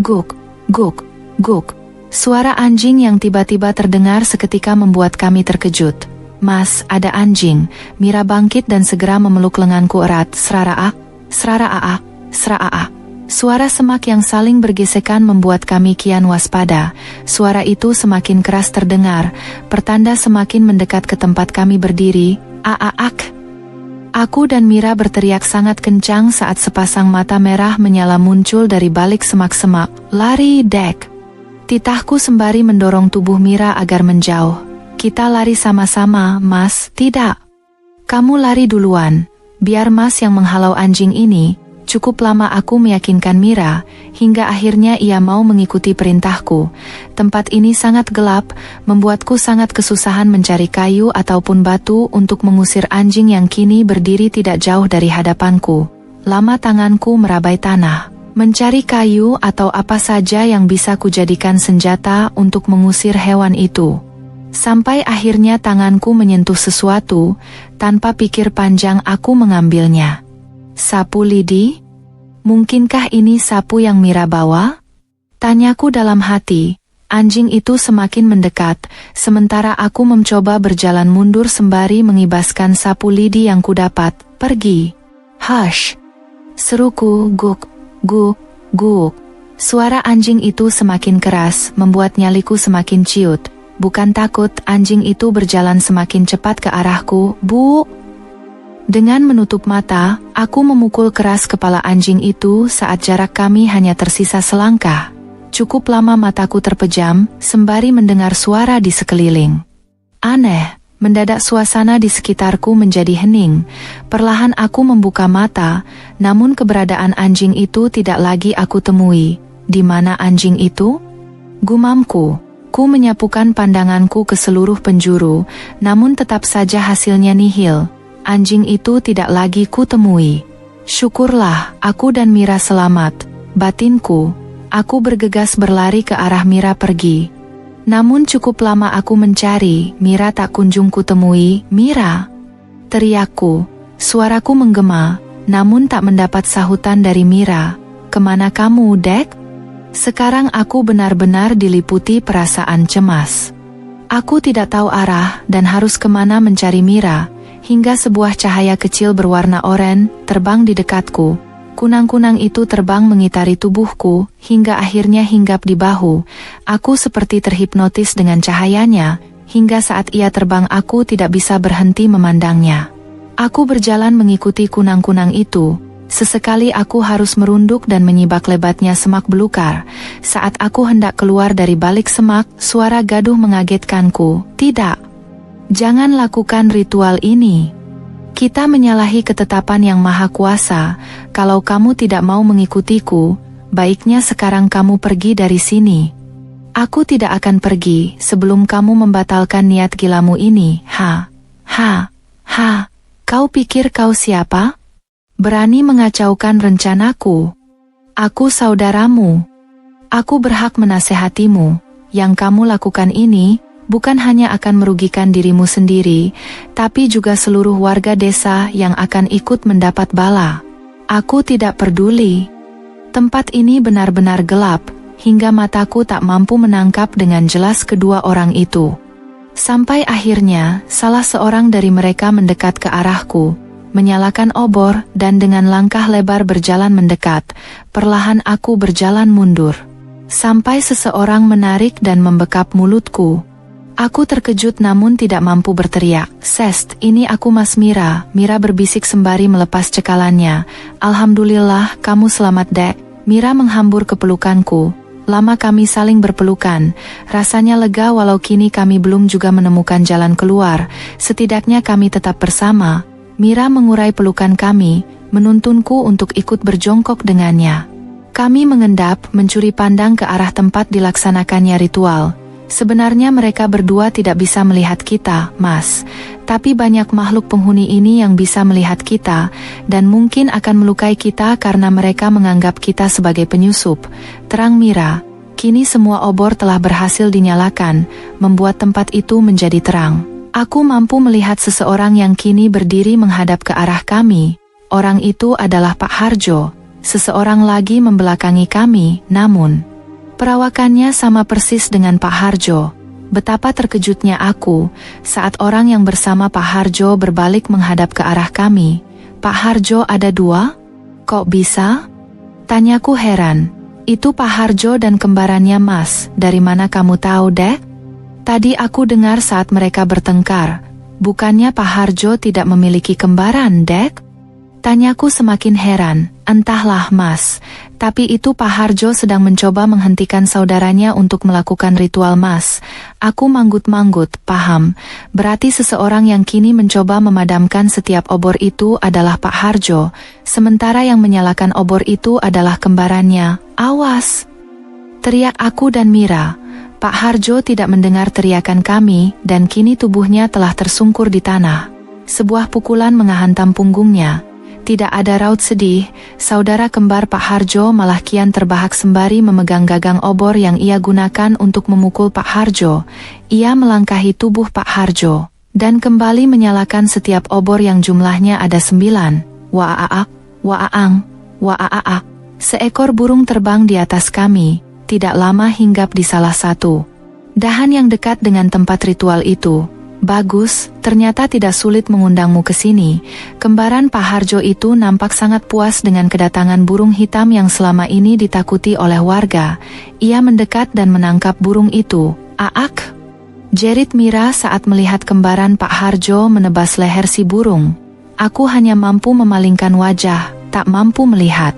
Guk, guk, guk. Suara anjing yang tiba-tiba terdengar seketika membuat kami terkejut. Mas, ada anjing. Mira bangkit dan segera memeluk lenganku erat. Sraraak, sraraak, sraraak. Suara semak yang saling bergesekan membuat kami kian waspada. Suara itu semakin keras terdengar, pertanda semakin mendekat ke tempat kami berdiri. Aak. Aku dan Mira berteriak sangat kencang saat sepasang mata merah menyala muncul dari balik semak-semak. Lari, Dek. Titahku sembari mendorong tubuh Mira agar menjauh. Kita lari sama-sama, Mas. Tidak. Kamu lari duluan. Biar Mas yang menghalau anjing ini. Cukup lama aku meyakinkan Mira, hingga akhirnya ia mau mengikuti perintahku. Tempat ini sangat gelap, membuatku sangat kesusahan mencari kayu ataupun batu untuk mengusir anjing yang kini berdiri tidak jauh dari hadapanku. Lama tanganku merabai tanah, mencari kayu atau apa saja yang bisa kujadikan senjata untuk mengusir hewan itu. Sampai akhirnya tanganku menyentuh sesuatu, tanpa pikir panjang aku mengambilnya. Sapu lidi? Mungkinkah ini sapu yang Mira bawa? Tanyaku dalam hati. Anjing itu semakin mendekat, sementara aku mencoba berjalan mundur sembari mengibaskan sapu lidi yang kudapat. Pergi. Hush. Seruku, guk, guk, guk. Suara anjing itu semakin keras, membuat nyaliku semakin ciut. Bukan takut, anjing itu berjalan semakin cepat ke arahku. Bu. Dengan menutup mata, aku memukul keras kepala anjing itu saat jarak kami hanya tersisa selangkah. Cukup lama mataku terpejam, sembari mendengar suara di sekeliling. Aneh, mendadak suasana di sekitarku menjadi hening. Perlahan aku membuka mata, namun keberadaan anjing itu tidak lagi aku temui. Di mana anjing itu? Gumamku. Ku menyapukan pandanganku ke seluruh penjuru, namun tetap saja hasilnya nihil. Anjing itu tidak lagi ku temui. Syukurlah, aku dan Mira selamat. Batinku, aku bergegas berlari ke arah Mira pergi. Namun cukup lama aku mencari, Mira tak kunjung ku temui. Mira! Teriakku, suaraku menggema. namun tak mendapat sahutan dari Mira. "Kemana kamu, Dek?" Sekarang aku benar-benar diliputi perasaan cemas. Aku tidak tahu arah dan harus kemana mencari Mira, hingga sebuah cahaya kecil berwarna oranye terbang di dekatku. Kunang-kunang itu terbang mengitari tubuhku, hingga akhirnya hinggap di bahu. Aku seperti terhipnotis dengan cahayanya, hingga saat ia terbang aku tidak bisa berhenti memandangnya. Aku berjalan mengikuti kunang-kunang itu. Sesekali aku harus merunduk dan menyibak lebatnya semak belukar. Saat aku hendak keluar dari balik semak, suara gaduh mengagetkanku. "Tidak! Jangan lakukan ritual ini. Kita menyalahi ketetapan yang maha kuasa. Kalau kamu tidak mau mengikutiku, baiknya sekarang kamu pergi dari sini." "Aku tidak akan pergi sebelum kamu membatalkan niat gilamu ini." Ha, kau pikir kau siapa? Berani mengacaukan rencanaku? Aku saudaramu. Aku berhak menasehatimu. Yang kamu lakukan ini bukan hanya akan merugikan dirimu sendiri, tapi juga seluruh warga desa yang akan ikut mendapat bala. Aku tidak peduli. Tempat ini benar-benar gelap, hingga mataku tak mampu menangkap dengan jelas kedua orang itu. Sampai akhirnya, salah seorang dari mereka mendekat ke arahku, menyalakan obor, dan dengan langkah lebar berjalan mendekat. Perlahan aku berjalan mundur, sampai seseorang menarik dan membekap mulutku. Aku terkejut namun tidak mampu berteriak. "Sest, ini aku Mas Mira." Mira berbisik sembari melepas cekalannya. "Alhamdulillah, kamu selamat, Dek." Mira menghambur ke pelukanku. Lama kami saling berpelukan. Rasanya lega walau kini kami belum juga menemukan jalan keluar. Setidaknya kami tetap bersama. Mira mengurai pelukan kami, menuntunku untuk ikut berjongkok dengannya. Kami mengendap, mencuri pandang ke arah tempat dilaksanakannya ritual. Sebenarnya mereka berdua tidak bisa melihat kita, Mas. Tapi banyak makhluk penghuni ini yang bisa melihat kita, dan mungkin akan melukai kita karena mereka menganggap kita sebagai penyusup. Terang Mira, kini semua obor telah berhasil dinyalakan, membuat tempat itu menjadi terang. Aku mampu melihat seseorang yang kini berdiri menghadap ke arah kami. Orang itu adalah Pak Harjo. Seseorang lagi membelakangi kami, namun perawakannya sama persis dengan Pak Harjo. Betapa terkejutnya aku saat orang yang bersama Pak Harjo berbalik menghadap ke arah kami. "Pak Harjo ada dua? Kok bisa?" Tanyaku heran. "Itu Pak Harjo dan kembarannya, Mas. Dari mana kamu tahu, Dek?" "Tadi aku dengar saat mereka bertengkar. Bukannya Pak Harjo tidak memiliki kembaran, Dek?" Tanyaku semakin heran. "Entahlah, Mas. Tapi itu Pak Harjo sedang mencoba menghentikan saudaranya untuk melakukan ritual, Mas." Aku manggut-manggut. Paham. Berarti seseorang yang kini mencoba memadamkan setiap obor itu adalah Pak Harjo, sementara yang menyalakan obor itu adalah kembarannya. "Awas!" teriak aku dan Mira. Pak Harjo tidak mendengar teriakan kami, dan kini tubuhnya telah tersungkur di tanah. Sebuah pukulan menghantam punggungnya. Tidak ada raut sedih, saudara kembar Pak Harjo malah kian terbahak sembari memegang gagang obor yang ia gunakan untuk memukul Pak Harjo. Ia melangkahi tubuh Pak Harjo, dan kembali menyalakan setiap obor yang jumlahnya ada 9. Waaak, waaang, waaak. Seekor burung terbang di atas kami. Tidak lama hinggap di salah satu dahan yang dekat dengan tempat ritual itu. "Bagus, ternyata tidak sulit mengundangmu ke sini." Kembaran Pak Harjo itu nampak sangat puas dengan kedatangan burung hitam yang selama ini ditakuti oleh warga. Ia mendekat dan menangkap burung itu. "Aak!" jerit Mira saat melihat kembaran Pak Harjo menebas leher si burung. Aku hanya mampu memalingkan wajah, tak mampu melihat.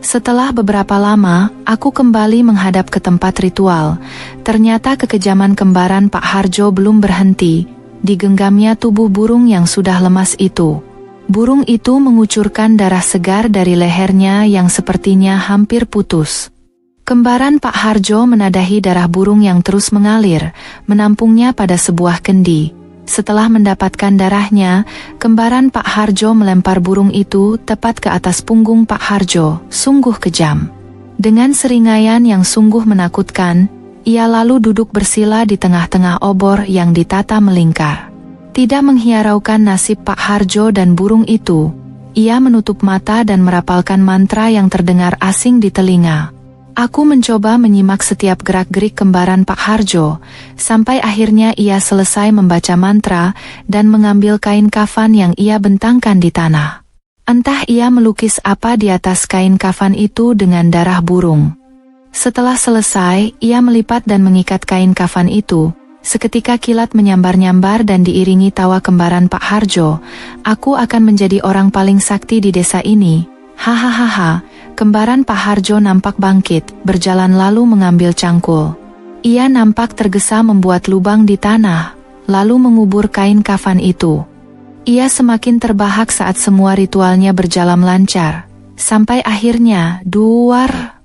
Setelah beberapa lama, aku kembali menghadap ke tempat ritual. Ternyata kekejaman kembaran Pak Harjo belum berhenti. Digenggamnya tubuh burung yang sudah lemas itu. Burung itu mengucurkan darah segar dari lehernya yang sepertinya hampir putus. Kembaran Pak Harjo menadahi darah burung yang terus mengalir, menampungnya pada sebuah kendi. Setelah mendapatkan darahnya, kembaran Pak Harjo melempar burung itu tepat ke atas punggung Pak Harjo. Sungguh kejam. Dengan seringaian yang sungguh menakutkan, ia lalu duduk bersila di tengah-tengah obor yang ditata melingkar. Tidak menghiaraukan nasib Pak Harjo dan burung itu, Ia menutup mata dan merapalkan mantra yang terdengar asing di telinga. Aku mencoba menyimak setiap gerak-gerik kembaran Pak Harjo, sampai akhirnya ia selesai membaca mantra dan mengambil kain kafan yang ia bentangkan di tanah. Entah ia melukis apa di atas kain kafan itu dengan darah burung. Setelah selesai, ia melipat dan mengikat kain kafan itu. Seketika kilat menyambar-nyambar dan diiringi tawa kembaran Pak Harjo. Aku akan menjadi orang paling sakti di desa ini. Hahaha. Kembaran Pak Harjo nampak bangkit, berjalan lalu mengambil cangkul. Ia nampak tergesa membuat lubang di tanah, lalu mengubur kain kafan itu. Ia semakin terbahak saat semua ritualnya berjalan lancar. Sampai akhirnya, duar.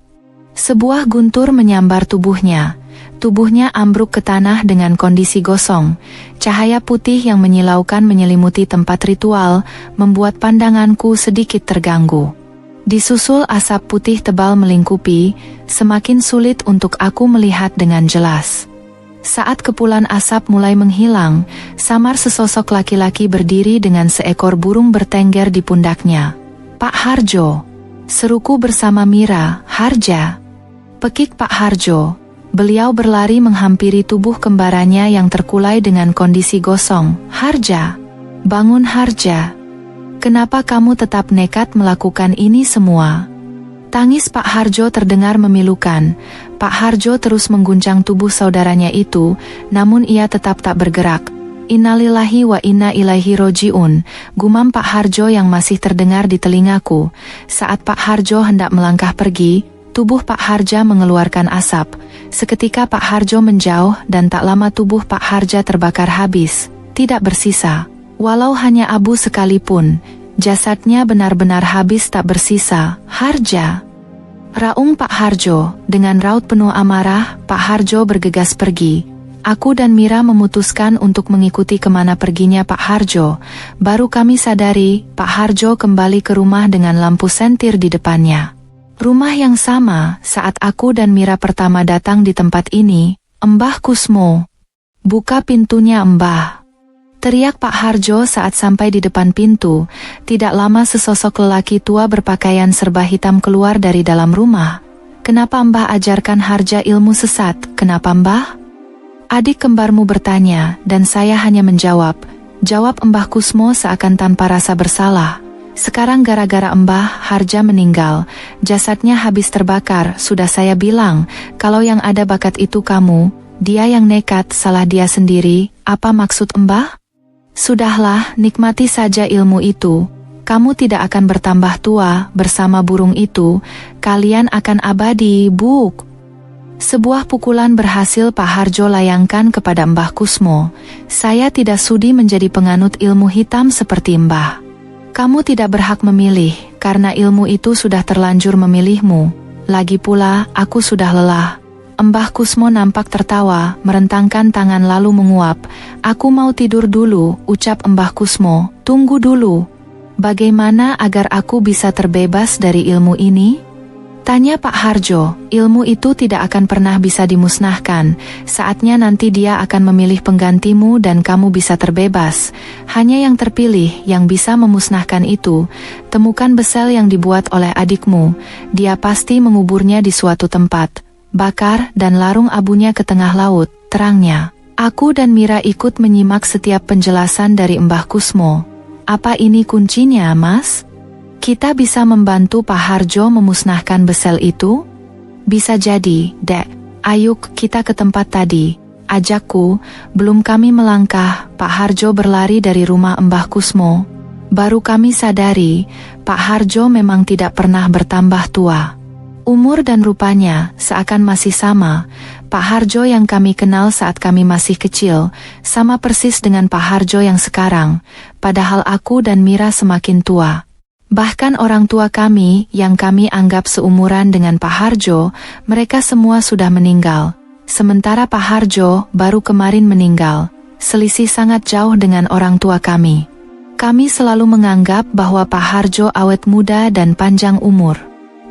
Sebuah guntur menyambar tubuhnya. Tubuhnya ambruk ke tanah dengan kondisi gosong. Cahaya putih yang menyilaukan menyelimuti tempat ritual, membuat pandanganku sedikit terganggu. Disusul asap putih tebal melingkupi, semakin sulit untuk aku melihat dengan jelas. Saat kepulan asap mulai menghilang, samar sesosok laki-laki berdiri dengan seekor burung bertengger di pundaknya. "Pak Harjo," seruku bersama Mira. "Harja." Pekik Pak Harjo. Beliau berlari menghampiri tubuh kembarannya yang terkulai dengan kondisi gosong. "Harja, bangun Harja. Kenapa kamu tetap nekat melakukan ini semua?" Tangis Pak Harjo terdengar memilukan. Pak Harjo terus mengguncang tubuh saudaranya itu, namun ia tetap tak bergerak. "Innalillahi wa inna ilaihi roji'un," gumam Pak Harjo yang masih terdengar di telingaku. Saat Pak Harjo hendak melangkah pergi, tubuh Pak Harja mengeluarkan asap. Seketika Pak Harjo menjauh dan tak lama tubuh Pak Harja terbakar habis, tidak bersisa. Walau hanya abu sekalipun, jasadnya benar-benar habis tak bersisa. "Harja!" raung Pak Harjo. Dengan raut penuh amarah, Pak Harjo bergegas pergi. Aku dan Mira memutuskan untuk mengikuti kemana perginya Pak Harjo. Baru kami sadari, Pak Harjo kembali ke rumah dengan lampu sentir di depannya. Rumah yang sama saat aku dan Mira pertama datang di tempat ini. "Mbah Kusmo, buka pintunya Mbah!" teriak Pak Harjo saat sampai di depan pintu. Tidak lama sesosok lelaki tua berpakaian serba hitam keluar dari dalam rumah. "Kenapa Mbah ajarkan Harja ilmu sesat? Kenapa Mbah?" Adik kembarmu bertanya, dan saya hanya menjawab. Jawab Mbah Kusmo seakan tanpa rasa bersalah. "Sekarang gara-gara Mbah Harja meninggal, jasadnya habis terbakar. Sudah saya bilang, kalau yang ada bakat itu kamu, dia yang nekat, salah dia sendiri. Apa maksud Mbah?" "Sudahlah, nikmati saja ilmu itu. Kamu tidak akan bertambah tua, bersama burung itu, kalian akan abadi, Buk." Sebuah pukulan berhasil Pak Harjo layangkan kepada Mbah Kusmo. "Saya tidak sudi menjadi penganut ilmu hitam seperti Mbah. Kamu tidak berhak memilih, karena ilmu itu sudah terlanjur memilihmu. Lagi pula, aku sudah lelah." Mbah Kusmo nampak tertawa, merentangkan tangan lalu menguap. "Aku mau tidur dulu," ucap Mbah Kusmo. "Tunggu dulu. Bagaimana agar aku bisa terbebas dari ilmu ini?" tanya Pak Harjo. "Ilmu itu tidak akan pernah bisa dimusnahkan. Saatnya nanti dia akan memilih penggantimu dan kamu bisa terbebas. Hanya yang terpilih yang bisa memusnahkan itu. Temukan besel yang dibuat oleh adikmu. Dia pasti menguburnya di suatu tempat. Bakar dan larung abunya ke tengah laut," terangnya. Aku dan Mira ikut menyimak setiap penjelasan dari Mbah Kusmo. "Apa ini kuncinya, Mas? Kita bisa membantu Pak Harjo memusnahkan besel itu?" "Bisa jadi, Dek. Ayuk kita ke tempat tadi," ajakku. Belum kami melangkah, Pak Harjo berlari dari rumah Mbah Kusmo. Baru kami sadari, Pak Harjo memang tidak pernah bertambah tua. Umur dan rupanya seakan masih sama. Pak Harjo yang kami kenal saat kami masih kecil, sama persis dengan Pak Harjo yang sekarang, padahal aku dan Mira semakin tua. Bahkan orang tua kami, yang kami anggap seumuran dengan Pak Harjo, mereka semua sudah meninggal. Sementara Pak Harjo baru kemarin meninggal, selisih sangat jauh dengan orang tua kami. Kami selalu menganggap bahwa Pak Harjo awet muda dan panjang umur.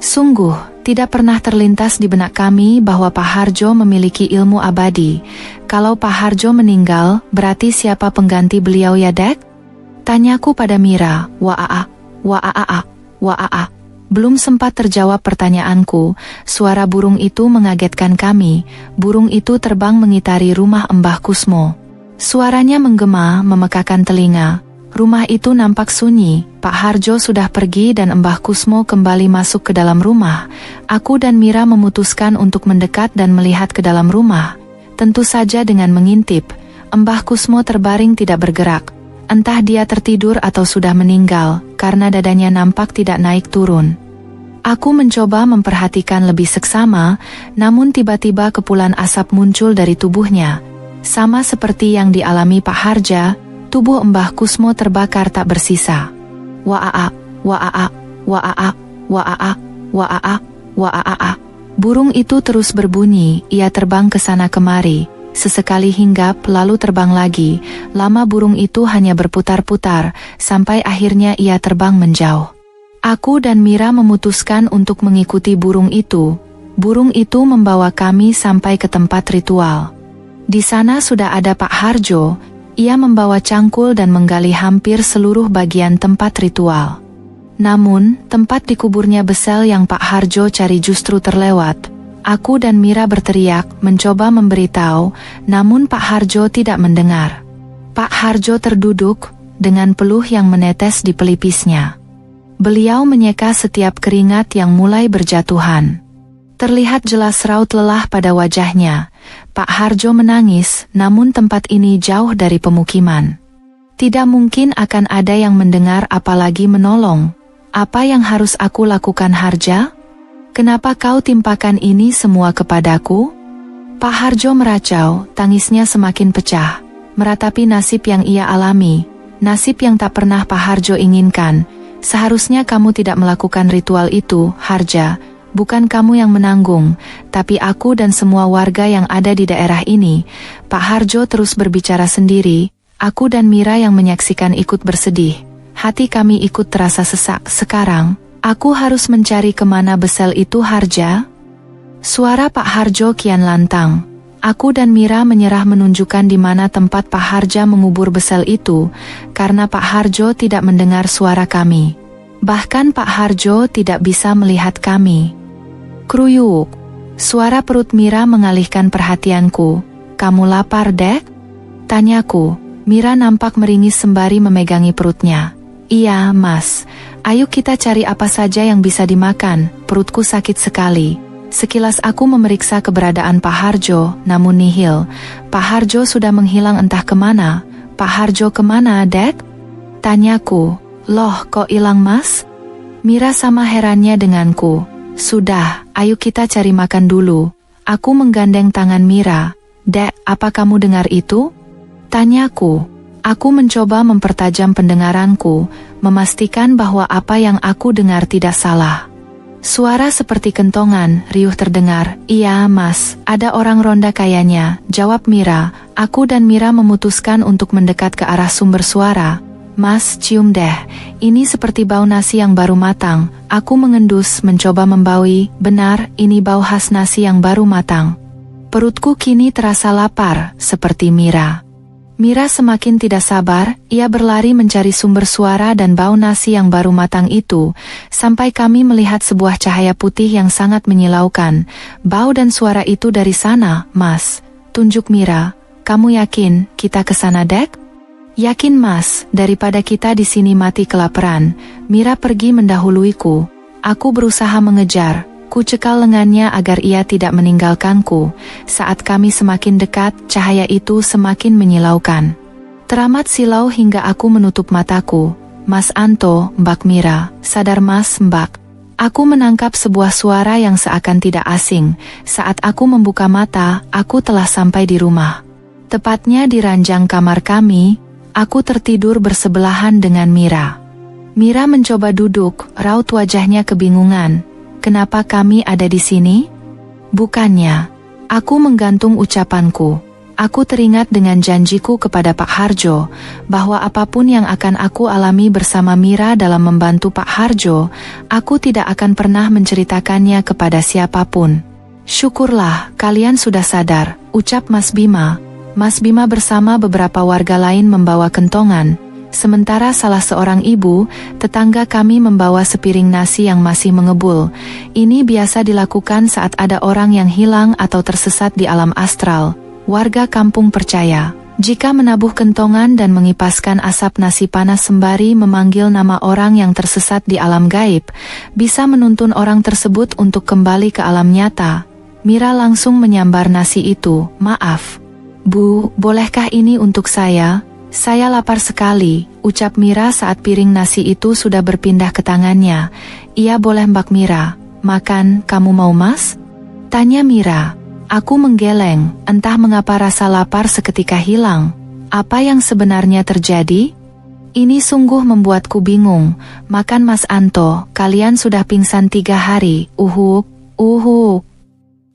Sungguh, tidak pernah terlintas di benak kami bahwa Pak Harjo memiliki ilmu abadi. Kalau Pak Harjo meninggal, berarti siapa pengganti beliau ya, Dek? Tanyaku pada Mira. Waa, waa. Belum sempat terjawab pertanyaanku, suara burung itu mengagetkan kami. Burung itu terbang mengitari rumah Mbah Kusmo. Suaranya menggema, memekakan telinga. Rumah itu nampak sunyi. Pak Harjo sudah pergi dan Mbah Kusmo kembali masuk ke dalam rumah. Aku dan Mira memutuskan untuk mendekat dan melihat ke dalam rumah. Tentu saja dengan mengintip. Mbah Kusmo terbaring tidak bergerak. Entah dia tertidur atau sudah meninggal, karena dadanya nampak tidak naik turun. Aku mencoba memperhatikan lebih seksama, namun tiba-tiba kepulan asap muncul dari tubuhnya. Sama seperti yang dialami Pak Harja, tubuh Mbah Kusmo terbakar tak bersisa. Waa, waa, waa, waa, waa, waa. Burung itu terus berbunyi, ia terbang ke sana kemari. Sesekali hinggap lalu terbang lagi. Lama burung itu hanya berputar-putar, sampai akhirnya ia terbang menjauh. Aku dan Mira memutuskan untuk mengikuti burung itu. Burung itu membawa kami sampai ke tempat ritual. Di sana sudah ada Pak Harjo. Ia membawa cangkul dan menggali hampir seluruh bagian tempat ritual. Namun, tempat dikuburnya Besel yang Pak Harjo cari justru terlewat. Aku dan Mira berteriak, mencoba memberitahu, namun Pak Harjo tidak mendengar. Pak Harjo terduduk, dengan peluh yang menetes di pelipisnya. Beliau menyeka setiap keringat yang mulai berjatuhan. Terlihat jelas raut lelah pada wajahnya. Pak Harjo menangis, namun tempat ini jauh dari pemukiman. Tidak mungkin akan ada yang mendengar apalagi menolong. Apa yang harus aku lakukan, Harja? Kenapa kau timpakan ini semua kepadaku? Pak Harjo meracau, tangisnya semakin pecah, meratapi nasib yang ia alami, nasib yang tak pernah Pak Harjo inginkan. Seharusnya kamu tidak melakukan ritual itu, Harja. Bukan kamu yang menanggung, tapi aku dan semua warga yang ada di daerah ini. Pak Harjo terus berbicara sendiri, aku dan Mira yang menyaksikan ikut bersedih. Hati kami ikut terasa sesak. Sekarang, aku harus mencari kemana Besel itu, Harja? Suara Pak Harjo kian lantang. Aku dan Mira menyerah menunjukkan di mana tempat Pak Harja mengubur Besel itu, karena Pak Harjo tidak mendengar suara kami. Bahkan Pak Harjo tidak bisa melihat kami. Kruyuk. Suara perut Mira mengalihkan perhatianku. Kamu lapar, Dek? Tanyaku. Mira nampak meringis sembari memegangi perutnya. Iya, Mas. Ayo kita cari apa saja yang bisa dimakan, perutku sakit sekali. Sekilas aku memeriksa keberadaan Pak Harjo, namun nihil. Pak Harjo sudah menghilang entah kemana. Pak Harjo kemana, Dek? Tanyaku. Loh, kok hilang, Mas? Mira sama herannya denganku. Sudah, ayo kita cari makan dulu. Aku menggandeng tangan Mira. Dek, apa kamu dengar itu? Tanyaku. Aku mencoba mempertajam pendengaranku, memastikan bahwa apa yang aku dengar tidak salah. Suara seperti kentongan, riuh terdengar. Iya, Mas, ada orang ronda kayaknya, jawab Mira. Aku dan Mira memutuskan untuk mendekat ke arah sumber suara. Mas, cium deh, ini seperti bau nasi yang baru matang. Aku mengendus, mencoba membaui. Benar, ini bau khas nasi yang baru matang. Perutku kini terasa lapar, seperti Mira. Mira semakin tidak sabar, ia berlari mencari sumber suara dan bau nasi yang baru matang itu, sampai kami melihat sebuah cahaya putih yang sangat menyilaukan. Bau dan suara itu dari sana, Mas. Tunjuk Mira. Kamu yakin kita ke sana, Dek? Yakin, Mas, daripada kita di sini mati kelaparan. Mira pergi mendahuluiku. Aku berusaha mengejar. Ku cekal lengannya agar ia tidak meninggalkanku. Saat kami semakin dekat, cahaya itu semakin menyilaukan. Teramat silau hingga aku menutup mataku. Mas Anto, Mbak Mira, sadar Mas, Mbak. Aku menangkap sebuah suara yang seakan tidak asing. Saat aku membuka mata, aku telah sampai di rumah. Tepatnya di ranjang kamar kami, aku tertidur bersebelahan dengan Mira. Mira mencoba duduk, raut wajahnya kebingungan. Kenapa kami ada di sini? Bukannya. Aku menggantung ucapanku. Aku teringat dengan janjiku kepada Pak Harjo, bahwa apapun yang akan aku alami bersama Mira dalam membantu Pak Harjo, aku tidak akan pernah menceritakannya kepada siapapun. Syukurlah, kalian sudah sadar, ucap Mas Bima. Mas Bima bersama beberapa warga lain membawa kentongan. Sementara salah seorang ibu, tetangga kami membawa sepiring nasi yang masih mengebul. Ini biasa dilakukan saat ada orang yang hilang atau tersesat di alam astral. Warga kampung percaya, jika menabuh kentongan dan mengipaskan asap nasi panas sembari memanggil nama orang yang tersesat di alam gaib, bisa menuntun orang tersebut untuk kembali ke alam nyata. Mira langsung menyambar nasi itu. Maaf, Bu, bolehkah ini untuk saya? Saya lapar sekali, ucap Mira saat piring nasi itu sudah berpindah ke tangannya. Iya boleh Mbak Mira. Makan, kamu mau Mas? Tanya Mira. Aku menggeleng, entah mengapa rasa lapar seketika hilang. Apa yang sebenarnya terjadi? Ini sungguh membuatku bingung. Makan Mas Anto, kalian sudah pingsan 3 hari. Uhuk.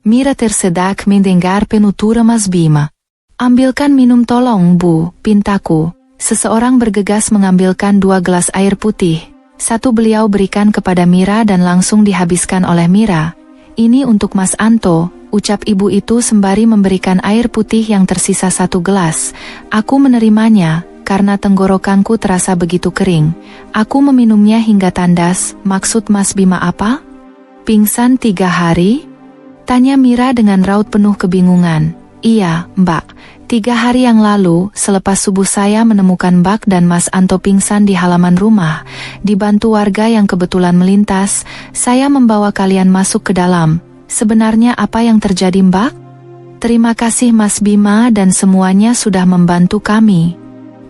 Mira tersedak mendengar penutur Mas Bima. Ambilkan minum tolong Bu, pintaku. Seseorang bergegas mengambilkan 2 gelas air putih. Satu beliau berikan kepada Mira dan langsung dihabiskan oleh Mira. Ini untuk Mas Anto, ucap ibu itu sembari memberikan air putih yang tersisa 1 gelas. Aku menerimanya, karena tenggorokanku terasa begitu kering. Aku meminumnya hingga tandas. Maksud Mas Bima apa? Pingsan 3 hari? Tanya Mira dengan raut penuh kebingungan. Iya, Mbak. 3 hari yang lalu, selepas subuh saya menemukan Mbak dan Mas Anto pingsan di halaman rumah. Dibantu warga yang kebetulan melintas, saya membawa kalian masuk ke dalam. Sebenarnya apa yang terjadi Mbak? Terima kasih Mas Bima dan semuanya sudah membantu kami.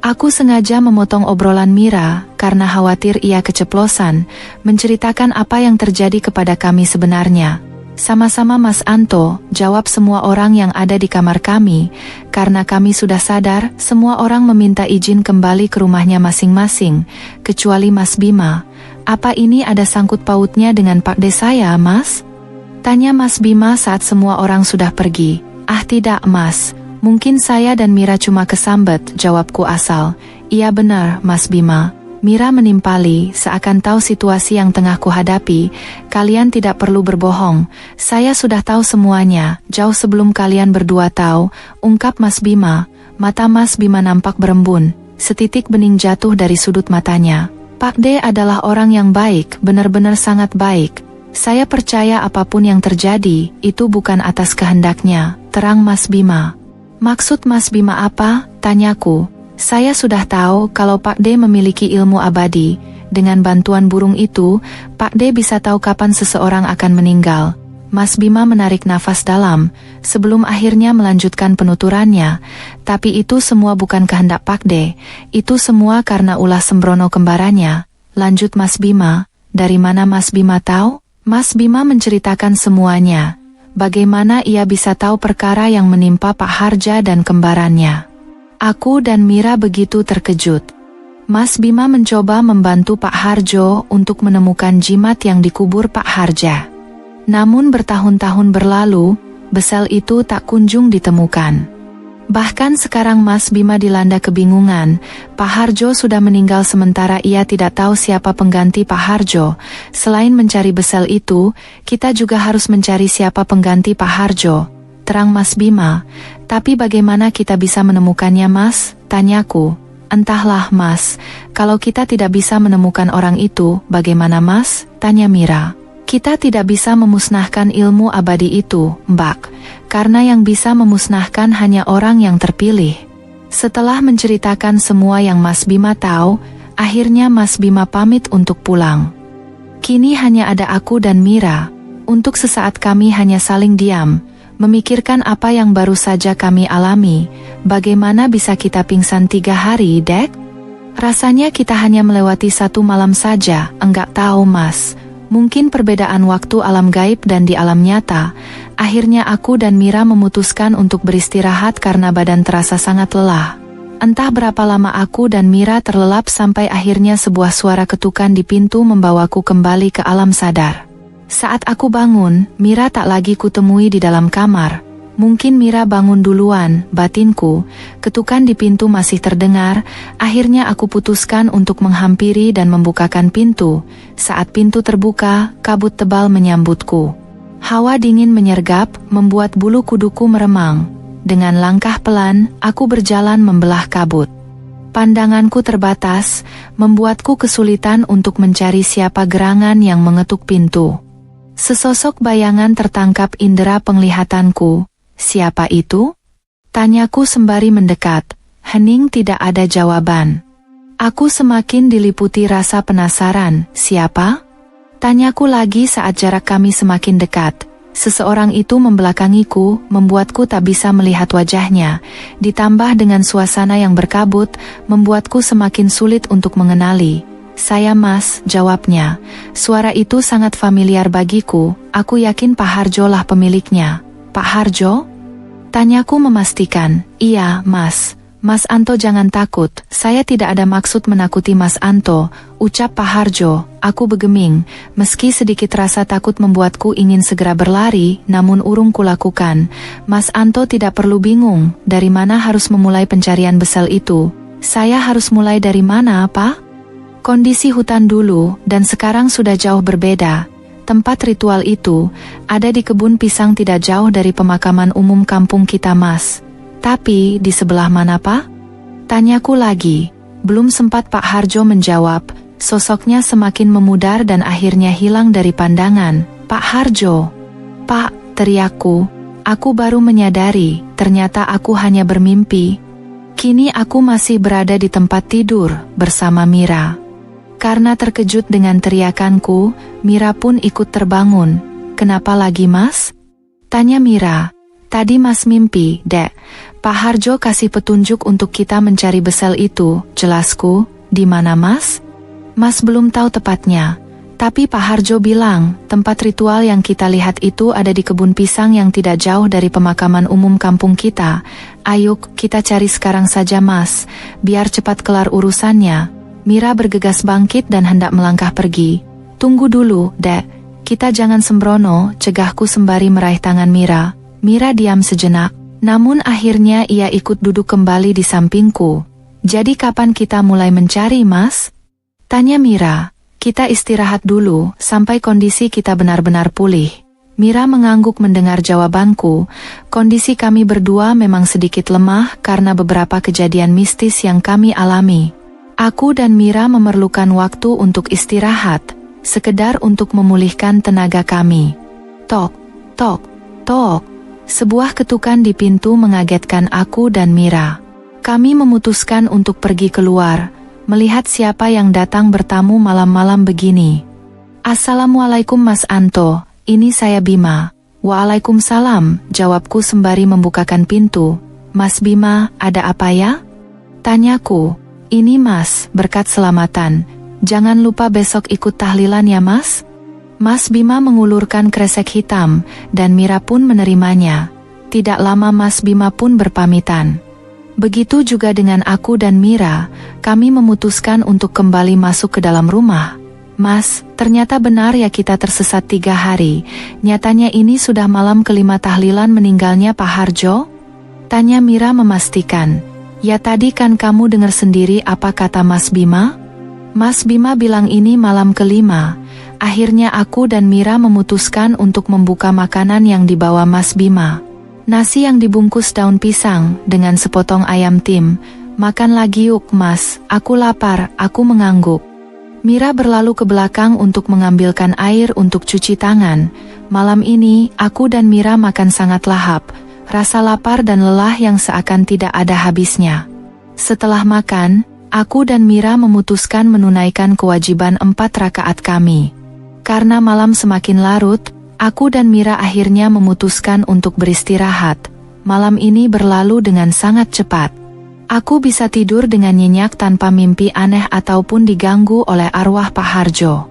Aku sengaja memotong obrolan Mira, karena khawatir ia keceplosan, menceritakan apa yang terjadi kepada kami sebenarnya. Sama-sama Mas Anto, jawab semua orang yang ada di kamar kami. Karena kami sudah sadar, semua orang meminta izin kembali ke rumahnya masing-masing, kecuali Mas Bima. Apa ini ada sangkut pautnya dengan Pak De saya, Mas? Tanya Mas Bima saat semua orang sudah pergi. Ah tidak Mas, mungkin saya dan Mira cuma kesambet, jawabku asal. Iya benar Mas Bima. Mira menimpali, seakan tahu situasi yang tengah kuhadapi. Kalian tidak perlu berbohong, saya sudah tahu semuanya, jauh sebelum kalian berdua tahu, ungkap Mas Bima. Mata Mas Bima nampak berembun, setitik bening jatuh dari sudut matanya. Pak De adalah orang yang baik, benar-benar sangat baik. Saya percaya apapun yang terjadi, itu bukan atas kehendaknya, terang Mas Bima. Maksud Mas Bima apa? Tanyaku. Saya sudah tahu kalau Pak De memiliki ilmu abadi. Dengan bantuan burung itu, Pak De bisa tahu kapan seseorang akan meninggal. Mas Bima menarik nafas dalam, sebelum akhirnya melanjutkan penuturannya. Tapi itu semua bukan kehendak Pak De, itu semua karena ulah sembrono kembarannya. Lanjut Mas Bima, dari mana Mas Bima tahu? Mas Bima menceritakan semuanya. Bagaimana ia bisa tahu perkara yang menimpa Pak Harja dan kembarannya. Aku dan Mira begitu terkejut. Mas Bima mencoba membantu Pak Harjo untuk menemukan jimat yang dikubur Pak Harja. Namun bertahun-tahun berlalu, besel itu tak kunjung ditemukan. Bahkan sekarang Mas Bima dilanda kebingungan. Pak Harjo sudah meninggal sementara ia tidak tahu siapa pengganti Pak Harjo. Selain mencari besel itu, kita juga harus mencari siapa pengganti Pak Harjo, terang Mas Bima. Tapi bagaimana kita bisa menemukannya Mas? Tanyaku. Entahlah Mas, kalau kita tidak bisa menemukan orang itu, bagaimana Mas? Tanya Mira. Kita tidak bisa memusnahkan ilmu abadi itu, Mbak, karena yang bisa memusnahkan hanya orang yang terpilih. Setelah menceritakan semua yang Mas Bima tahu, akhirnya Mas Bima pamit untuk pulang. Kini hanya ada aku dan Mira. Untuk sesaat kami hanya saling diam, memikirkan apa yang baru saja kami alami. Bagaimana bisa kita pingsan 3 hari, Dek? Rasanya kita hanya melewati 1 malam saja, enggak tahu Mas. Mungkin perbedaan waktu alam gaib dan di alam nyata. Akhirnya aku dan Mira memutuskan untuk beristirahat karena badan terasa sangat lelah. Entah berapa lama aku dan Mira terlelap sampai akhirnya sebuah suara ketukan di pintu membawaku kembali ke alam sadar. Saat aku bangun, Mira tak lagi kutemui di dalam kamar. Mungkin Mira bangun duluan, batinku. Ketukan di pintu masih terdengar. Akhirnya aku putuskan untuk menghampiri dan membukakan pintu. Saat pintu terbuka, kabut tebal menyambutku. Hawa dingin menyergap, membuat bulu kuduku meremang. Dengan langkah pelan, aku berjalan membelah kabut. Pandanganku terbatas, membuatku kesulitan untuk mencari siapa gerangan yang mengetuk pintu. Sesosok bayangan tertangkap indera penglihatanku. Siapa itu? Tanyaku sembari mendekat. Hening tidak ada jawaban. Aku semakin diliputi rasa penasaran. Siapa? Tanyaku lagi saat jarak kami semakin dekat. Seseorang itu membelakangiku, membuatku tak bisa melihat wajahnya. Ditambah dengan suasana yang berkabut, membuatku semakin sulit untuk mengenali. Saya Mas, jawabnya. Suara itu sangat familiar bagiku, aku yakin Pak Harjo lah pemiliknya. Pak Harjo? Tanyaku memastikan. Iya, Mas. Mas Anto jangan takut, saya tidak ada maksud menakuti Mas Anto, ucap Pak Harjo. Aku bergeming, meski sedikit rasa takut membuatku ingin segera berlari, namun urung kulakukan. Mas Anto tidak perlu bingung, dari mana harus memulai pencarian besel itu. Saya harus mulai dari mana, Pak? Kondisi hutan dulu, dan sekarang sudah jauh berbeda. Tempat ritual itu, ada di kebun pisang tidak jauh dari pemakaman umum kampung kita, Mas. Tapi, di sebelah mana, Pak? Tanyaku lagi. Belum sempat Pak Harjo menjawab, sosoknya semakin memudar dan akhirnya hilang dari pandangan. Pak Harjo. Pak, teriakku. Aku baru menyadari, ternyata aku hanya bermimpi. Kini aku masih berada di tempat tidur, bersama Mira. Karena terkejut dengan teriakanku, Mira pun ikut terbangun. Kenapa lagi, Mas? Tanya Mira. Tadi Mas mimpi, Dek. Pak Harjo kasih petunjuk untuk kita mencari besel itu, jelasku. Di mana, Mas? Mas belum tahu tepatnya. Tapi Pak Harjo bilang, tempat ritual yang kita lihat itu ada di kebun pisang yang tidak jauh dari pemakaman umum kampung kita. Ayo, kita cari sekarang saja, Mas. Biar cepat kelar urusannya. Mira bergegas bangkit dan hendak melangkah pergi. Tunggu dulu, Dek. Kita jangan sembrono, cegahku sembari meraih tangan Mira. Mira diam sejenak. Namun akhirnya ia ikut duduk kembali di sampingku. Jadi kapan kita mulai mencari, Mas? Tanya Mira. Kita istirahat dulu, sampai kondisi kita benar-benar pulih. Mira mengangguk mendengar jawabanku. Kondisi kami berdua memang sedikit lemah karena beberapa kejadian mistis yang kami alami. Aku dan Mira memerlukan waktu untuk istirahat, sekedar untuk memulihkan tenaga kami. Tok, tok, tok. Sebuah ketukan di pintu mengagetkan aku dan Mira. Kami memutuskan untuk pergi keluar, melihat siapa yang datang bertamu malam-malam begini. Assalamualaikum Mas Anto, ini saya Bima. Waalaikumsalam, jawabku sembari membukakan pintu. Mas Bima, ada apa ya? Tanyaku. Ini Mas, berkat selamatan. Jangan lupa besok ikut tahlilan ya Mas? Mas Bima mengulurkan kresek hitam, dan Mira pun menerimanya. Tidak lama Mas Bima pun berpamitan. Begitu juga dengan aku dan Mira, kami memutuskan untuk kembali masuk ke dalam rumah. Mas, ternyata benar ya kita tersesat 3 hari. Nyatanya ini sudah malam kelima tahlilan meninggalnya Pak Harjo? Tanya Mira memastikan. Ya tadi kan kamu dengar sendiri apa kata Mas Bima? Mas Bima bilang ini malam kelima. Akhirnya aku dan Mira memutuskan untuk membuka makanan yang dibawa Mas Bima. Nasi yang dibungkus daun pisang dengan sepotong ayam tim. Makan lagi yuk Mas, aku lapar, aku mengangguk. Mira berlalu ke belakang untuk mengambilkan air untuk cuci tangan. Malam ini, aku dan Mira makan sangat lahap. Rasa lapar dan lelah yang seakan tidak ada habisnya. Setelah makan, aku dan Mira memutuskan menunaikan kewajiban 4 rakaat kami. Karena malam semakin larut, aku dan Mira akhirnya memutuskan untuk beristirahat. Malam ini berlalu dengan sangat cepat. Aku bisa tidur dengan nyenyak tanpa mimpi aneh ataupun diganggu oleh arwah Pak Harjo.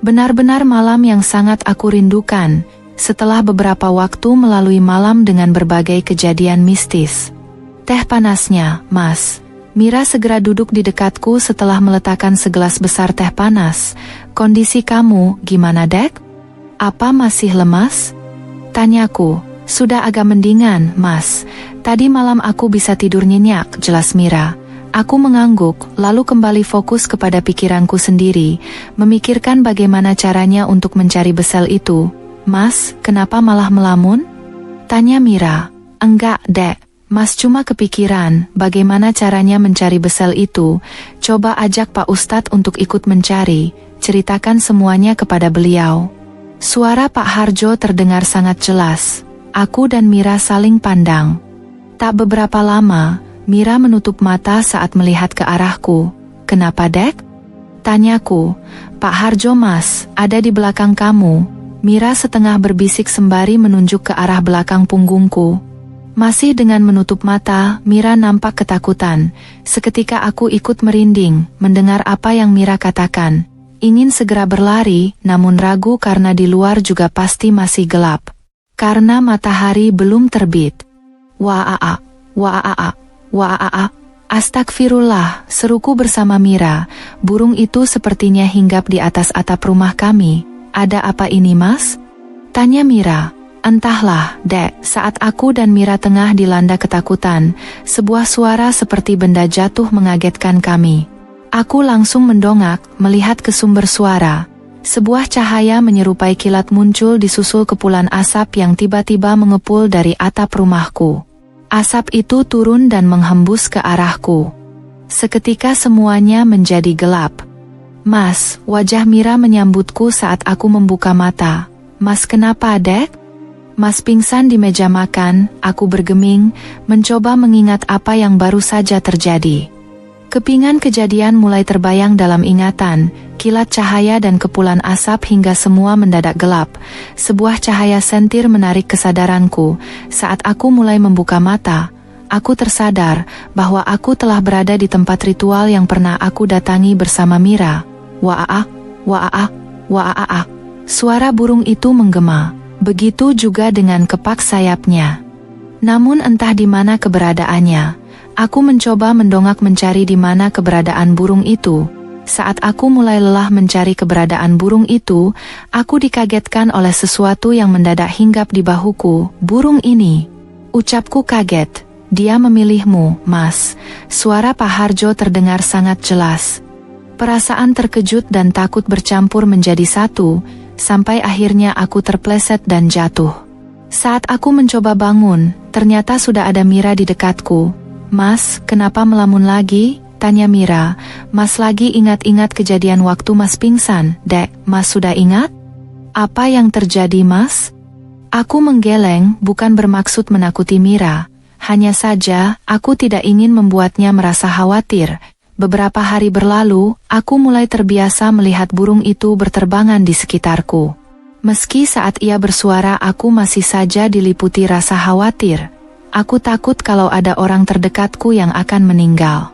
Benar-benar malam yang sangat aku rindukan, setelah beberapa waktu melalui malam dengan berbagai kejadian mistis. Teh panasnya, Mas. Mira segera duduk di dekatku setelah meletakkan segelas besar teh panas. Kondisi kamu, gimana Dek? Apa masih lemas? Tanyaku. Sudah agak mendingan, Mas. Tadi malam aku bisa tidur nyenyak, jelas Mira. Aku mengangguk, lalu kembali fokus kepada pikiranku sendiri, memikirkan bagaimana caranya untuk mencari besel itu. Mas, kenapa malah melamun? Tanya Mira. Enggak, Dek. Mas cuma kepikiran bagaimana caranya mencari besel itu. Coba ajak Pak Ustadz untuk ikut mencari, ceritakan semuanya kepada beliau. Suara Pak Harjo terdengar sangat jelas. Aku dan Mira saling pandang. Tak beberapa lama, Mira menutup mata saat melihat ke arahku. Kenapa, Dek? Tanyaku. Pak Harjo, Mas, ada di belakang kamu. Mira setengah berbisik sembari menunjuk ke arah belakang punggungku. Masih dengan menutup mata, Mira nampak ketakutan. Seketika aku ikut merinding, mendengar apa yang Mira katakan. Ingin segera berlari, namun ragu karena di luar juga pasti masih gelap. Karena matahari belum terbit. Waa, waa, waa. Astagfirullah, seruku bersama Mira. Burung itu sepertinya hinggap di atas atap rumah kami. Ada apa ini, Mas? Tanya Mira. Entahlah, Dek. Saat aku dan Mira tengah dilanda ketakutan, sebuah suara seperti benda jatuh mengagetkan kami. Aku langsung mendongak, melihat ke sumber suara. Sebuah cahaya menyerupai kilat muncul disusul kepulan asap yang tiba-tiba mengepul dari atap rumahku. Asap itu turun dan menghembus ke arahku. Seketika semuanya menjadi gelap. Mas, wajah Mira menyambutku saat aku membuka mata. Mas, kenapa, Dek? Mas pingsan di meja makan. Aku bergeming, mencoba mengingat apa yang baru saja terjadi. Kepingan kejadian mulai terbayang dalam ingatan, kilat cahaya dan kepulan asap hingga semua mendadak gelap. Sebuah cahaya sentir menarik kesadaranku. Saat aku mulai membuka mata, aku tersadar bahwa aku telah berada di tempat ritual yang pernah aku datangi bersama Mira. Waa, waa, waa. Suara burung itu menggema. Begitu juga dengan kepak sayapnya. Namun entah di mana keberadaannya. Aku mencoba mendongak mencari di mana keberadaan burung itu. Saat aku mulai lelah mencari keberadaan burung itu, aku dikagetkan oleh sesuatu yang mendadak hinggap di bahuku. Burung ini. Ucapku kaget. Dia memilihmu, Mas. Suara Pak Harjo terdengar sangat jelas. Perasaan terkejut dan takut bercampur menjadi satu. Sampai akhirnya aku terpleset dan jatuh. Saat aku mencoba bangun, ternyata sudah ada Mira di dekatku. Mas, kenapa melamun lagi? Tanya Mira. Mas lagi ingat-ingat kejadian waktu Mas pingsan, Dek. Mas sudah ingat? Apa yang terjadi, Mas? Aku menggeleng, bukan bermaksud menakuti Mira. Hanya saja, aku tidak ingin membuatnya merasa khawatir. Beberapa hari berlalu, aku mulai terbiasa melihat burung itu berterbangan di sekitarku. Meski saat ia bersuara aku masih saja diliputi rasa khawatir. Aku takut kalau ada orang terdekatku yang akan meninggal.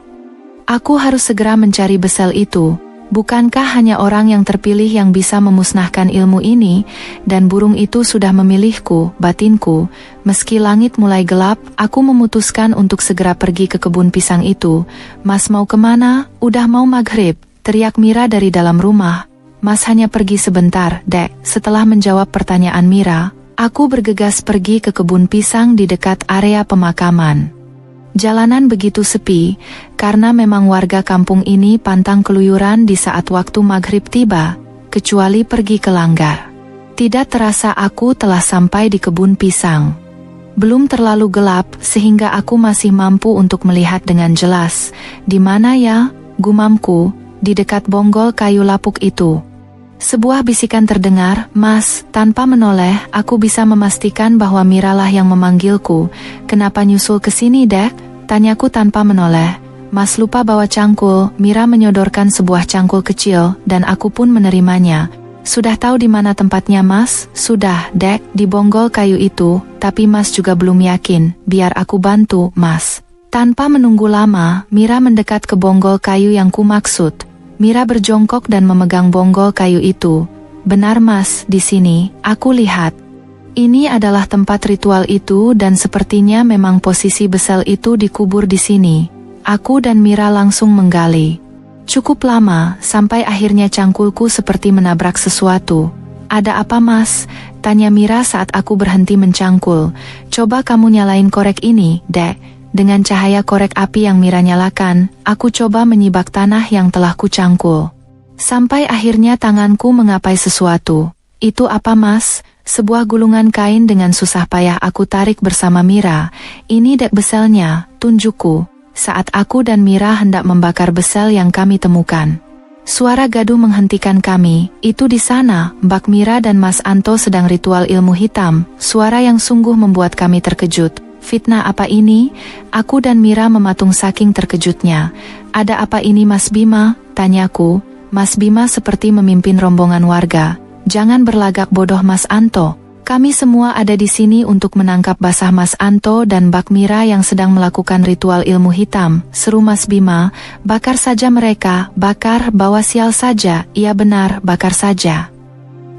Aku harus segera mencari besel itu. Bukankah hanya orang yang terpilih yang bisa memusnahkan ilmu ini, dan burung itu sudah memilihku, batinku. Meski langit mulai gelap, aku memutuskan untuk segera pergi ke kebun pisang itu. Mas mau kemana? Udah mau maghrib, teriak Mira dari dalam rumah. Mas hanya pergi sebentar, Dek. Setelah menjawab pertanyaan Mira, aku bergegas pergi ke kebun pisang di dekat area pemakaman. Jalanan begitu sepi, karena memang warga kampung ini pantang keluyuran di saat waktu maghrib tiba, kecuali pergi ke langgar. Tidak terasa aku telah sampai di kebun pisang. Belum terlalu gelap, sehingga aku masih mampu untuk melihat dengan jelas. Di mana ya? Gumamku, di dekat bonggol kayu lapuk itu. Sebuah bisikan terdengar, Mas. Tanpa menoleh, aku bisa memastikan bahwa Mira lah yang memanggilku. Kenapa nyusul ke sini, Dek? Tanyaku tanpa menoleh. Mas lupa bawa cangkul. Mira menyodorkan sebuah cangkul kecil, dan aku pun menerimanya. Sudah tahu di mana tempatnya, Mas? Sudah, Dek, di bonggol kayu itu, tapi Mas juga belum yakin. Biar aku bantu, Mas. Tanpa menunggu lama, Mira mendekat ke bonggol kayu yang kumaksud. Mira berjongkok dan memegang bonggol kayu itu. Benar, Mas, di sini, aku lihat. Ini adalah tempat ritual itu dan sepertinya memang posisi besel itu dikubur di sini. Aku dan Mira langsung menggali. Cukup lama, sampai akhirnya cangkulku seperti menabrak sesuatu. Ada apa, Mas? Tanya Mira saat aku berhenti mencangkul. Coba kamu nyalain korek ini, Dek. Dengan cahaya korek api yang Mira nyalakan, aku coba menyibak tanah yang telah kucangkul. Sampai akhirnya tanganku mengapai sesuatu. Itu apa, Mas? Sebuah gulungan kain dengan susah payah aku tarik bersama Mira. Ini dek beselnya, tunjukku. Saat aku dan Mira hendak membakar besel yang kami temukan. Suara gaduh menghentikan kami. Itu di sana, Mbak Mira dan Mas Anto sedang ritual ilmu hitam. Suara yang sungguh membuat kami terkejut. Fitnah apa ini? Aku dan Mira mematung saking terkejutnya. Ada apa ini Mas Bima? Tanyaku. Mas Bima seperti memimpin rombongan warga. Jangan berlagak bodoh Mas Anto. Kami semua ada di sini untuk menangkap basah Mas Anto dan Mbak Mira yang sedang melakukan ritual ilmu hitam. Seru Mas Bima, bakar saja mereka, bakar, bawa sial saja, iya benar, bakar saja.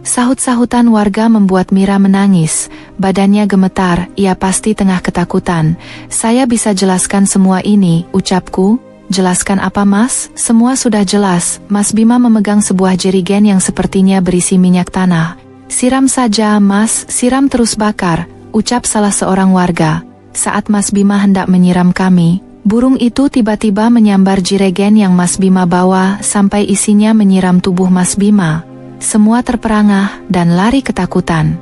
Sahut-sahutan warga membuat Mira menangis, badannya gemetar, ia pasti tengah ketakutan. Saya bisa jelaskan semua ini, ucapku. Jelaskan apa Mas? Semua sudah jelas. Mas Bima memegang sebuah jerigen yang sepertinya berisi minyak tanah. Siram saja Mas, siram terus bakar, ucap salah seorang warga. Saat Mas Bima hendak menyiram kami, burung itu tiba-tiba menyambar jerigen yang Mas Bima bawa sampai isinya menyiram tubuh Mas Bima. Semua terperangah dan lari ketakutan.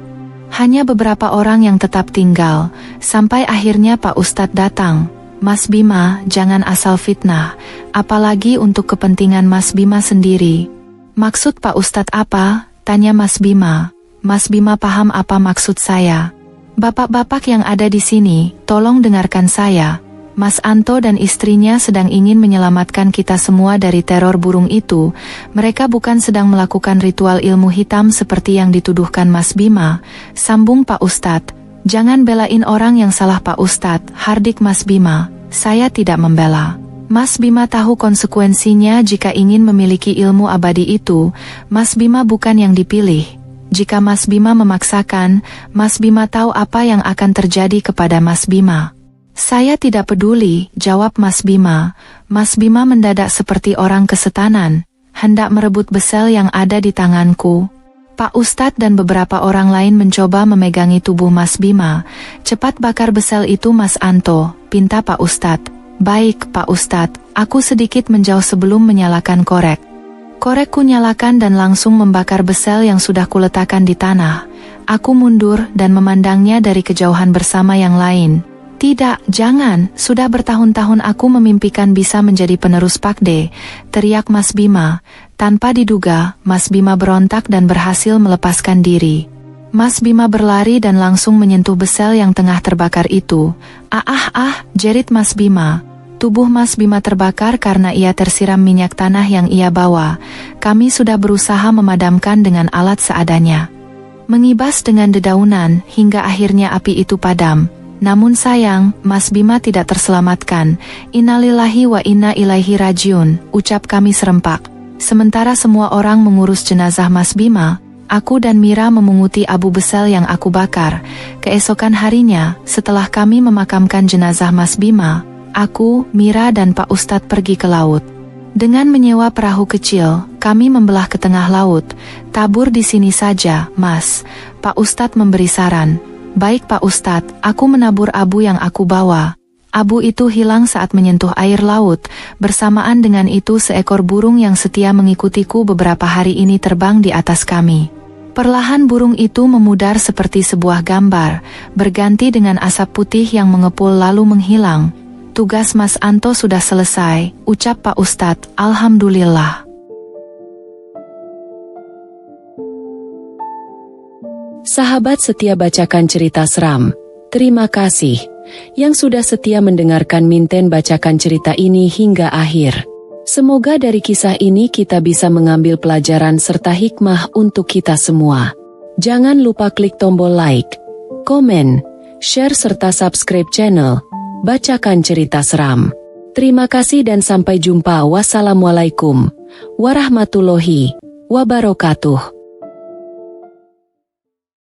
Hanya beberapa orang yang tetap tinggal, sampai akhirnya Pak Ustadz datang. Mas Bima, jangan asal fitnah, apalagi untuk kepentingan Mas Bima sendiri. Maksud Pak Ustadz apa? Tanya Mas Bima. Mas Bima paham apa maksud saya. Bapak-bapak yang ada di sini, tolong dengarkan saya. Mas Anto dan istrinya sedang ingin menyelamatkan kita semua dari teror burung itu. Mereka bukan sedang melakukan ritual ilmu hitam seperti yang dituduhkan Mas Bima. Sambung Pak Ustadz. Jangan belain orang yang salah Pak Ustadz, hardik Mas Bima. Saya tidak membela. Mas Bima tahu konsekuensinya jika ingin memiliki ilmu abadi itu. Mas Bima bukan yang dipilih. Jika Mas Bima memaksakan, Mas Bima tahu apa yang akan terjadi kepada Mas Bima. Saya tidak peduli, jawab Mas Bima. Mas Bima mendadak seperti orang kesetanan, hendak merebut besel yang ada di tanganku. Pak Ustadz dan beberapa orang lain mencoba memegangi tubuh Mas Bima. Cepat bakar besel itu Mas Anto, pinta Pak Ustadz. Baik Pak Ustadz, aku sedikit menjauh sebelum menyalakan korek. Korekku nyalakan dan langsung membakar besel yang sudah kuletakkan di tanah. Aku mundur dan memandangnya dari kejauhan bersama yang lain. Tidak, jangan, sudah bertahun-tahun aku memimpikan bisa menjadi penerus Pakde, teriak Mas Bima. Tanpa diduga, Mas Bima berontak dan berhasil melepaskan diri. Mas Bima berlari dan langsung menyentuh besel yang tengah terbakar itu. Jerit Mas Bima. Tubuh Mas Bima terbakar karena ia tersiram minyak tanah yang ia bawa. Kami sudah berusaha memadamkan dengan alat seadanya. Mengibas dengan dedaunan, hingga akhirnya api itu padam. Namun sayang, Mas Bima tidak terselamatkan. Innalillahi wa inna ilaihi rajiun, ucap kami serempak. Sementara semua orang mengurus jenazah Mas Bima, aku dan Mira memunguti abu besel yang aku bakar. Keesokan harinya, setelah kami memakamkan jenazah Mas Bima, aku, Mira dan Pak Ustadz pergi ke laut. Dengan menyewa perahu kecil, kami membelah ke tengah laut. Tabur di sini saja, Mas. Pak Ustadz memberi saran. Baik Pak Ustadz, aku menabur abu yang aku bawa. Abu itu hilang saat menyentuh air laut. Bersamaan dengan itu seekor burung yang setia mengikutiku beberapa hari ini terbang di atas kami. Perlahan burung itu memudar seperti sebuah gambar, berganti dengan asap putih yang mengepul lalu menghilang. Tugas Mas Anto sudah selesai, ucap Pak Ustadz, Alhamdulillah. Sahabat setia bacakan cerita seram, terima kasih yang sudah setia mendengarkan Minten bacakan cerita ini hingga akhir. Semoga dari kisah ini kita bisa mengambil pelajaran serta hikmah untuk kita semua. Jangan lupa klik tombol like, komen, share serta subscribe channel Bacakan Cerita Seram. Terima kasih dan sampai jumpa. Wassalamualaikum warahmatullahi wabarakatuh.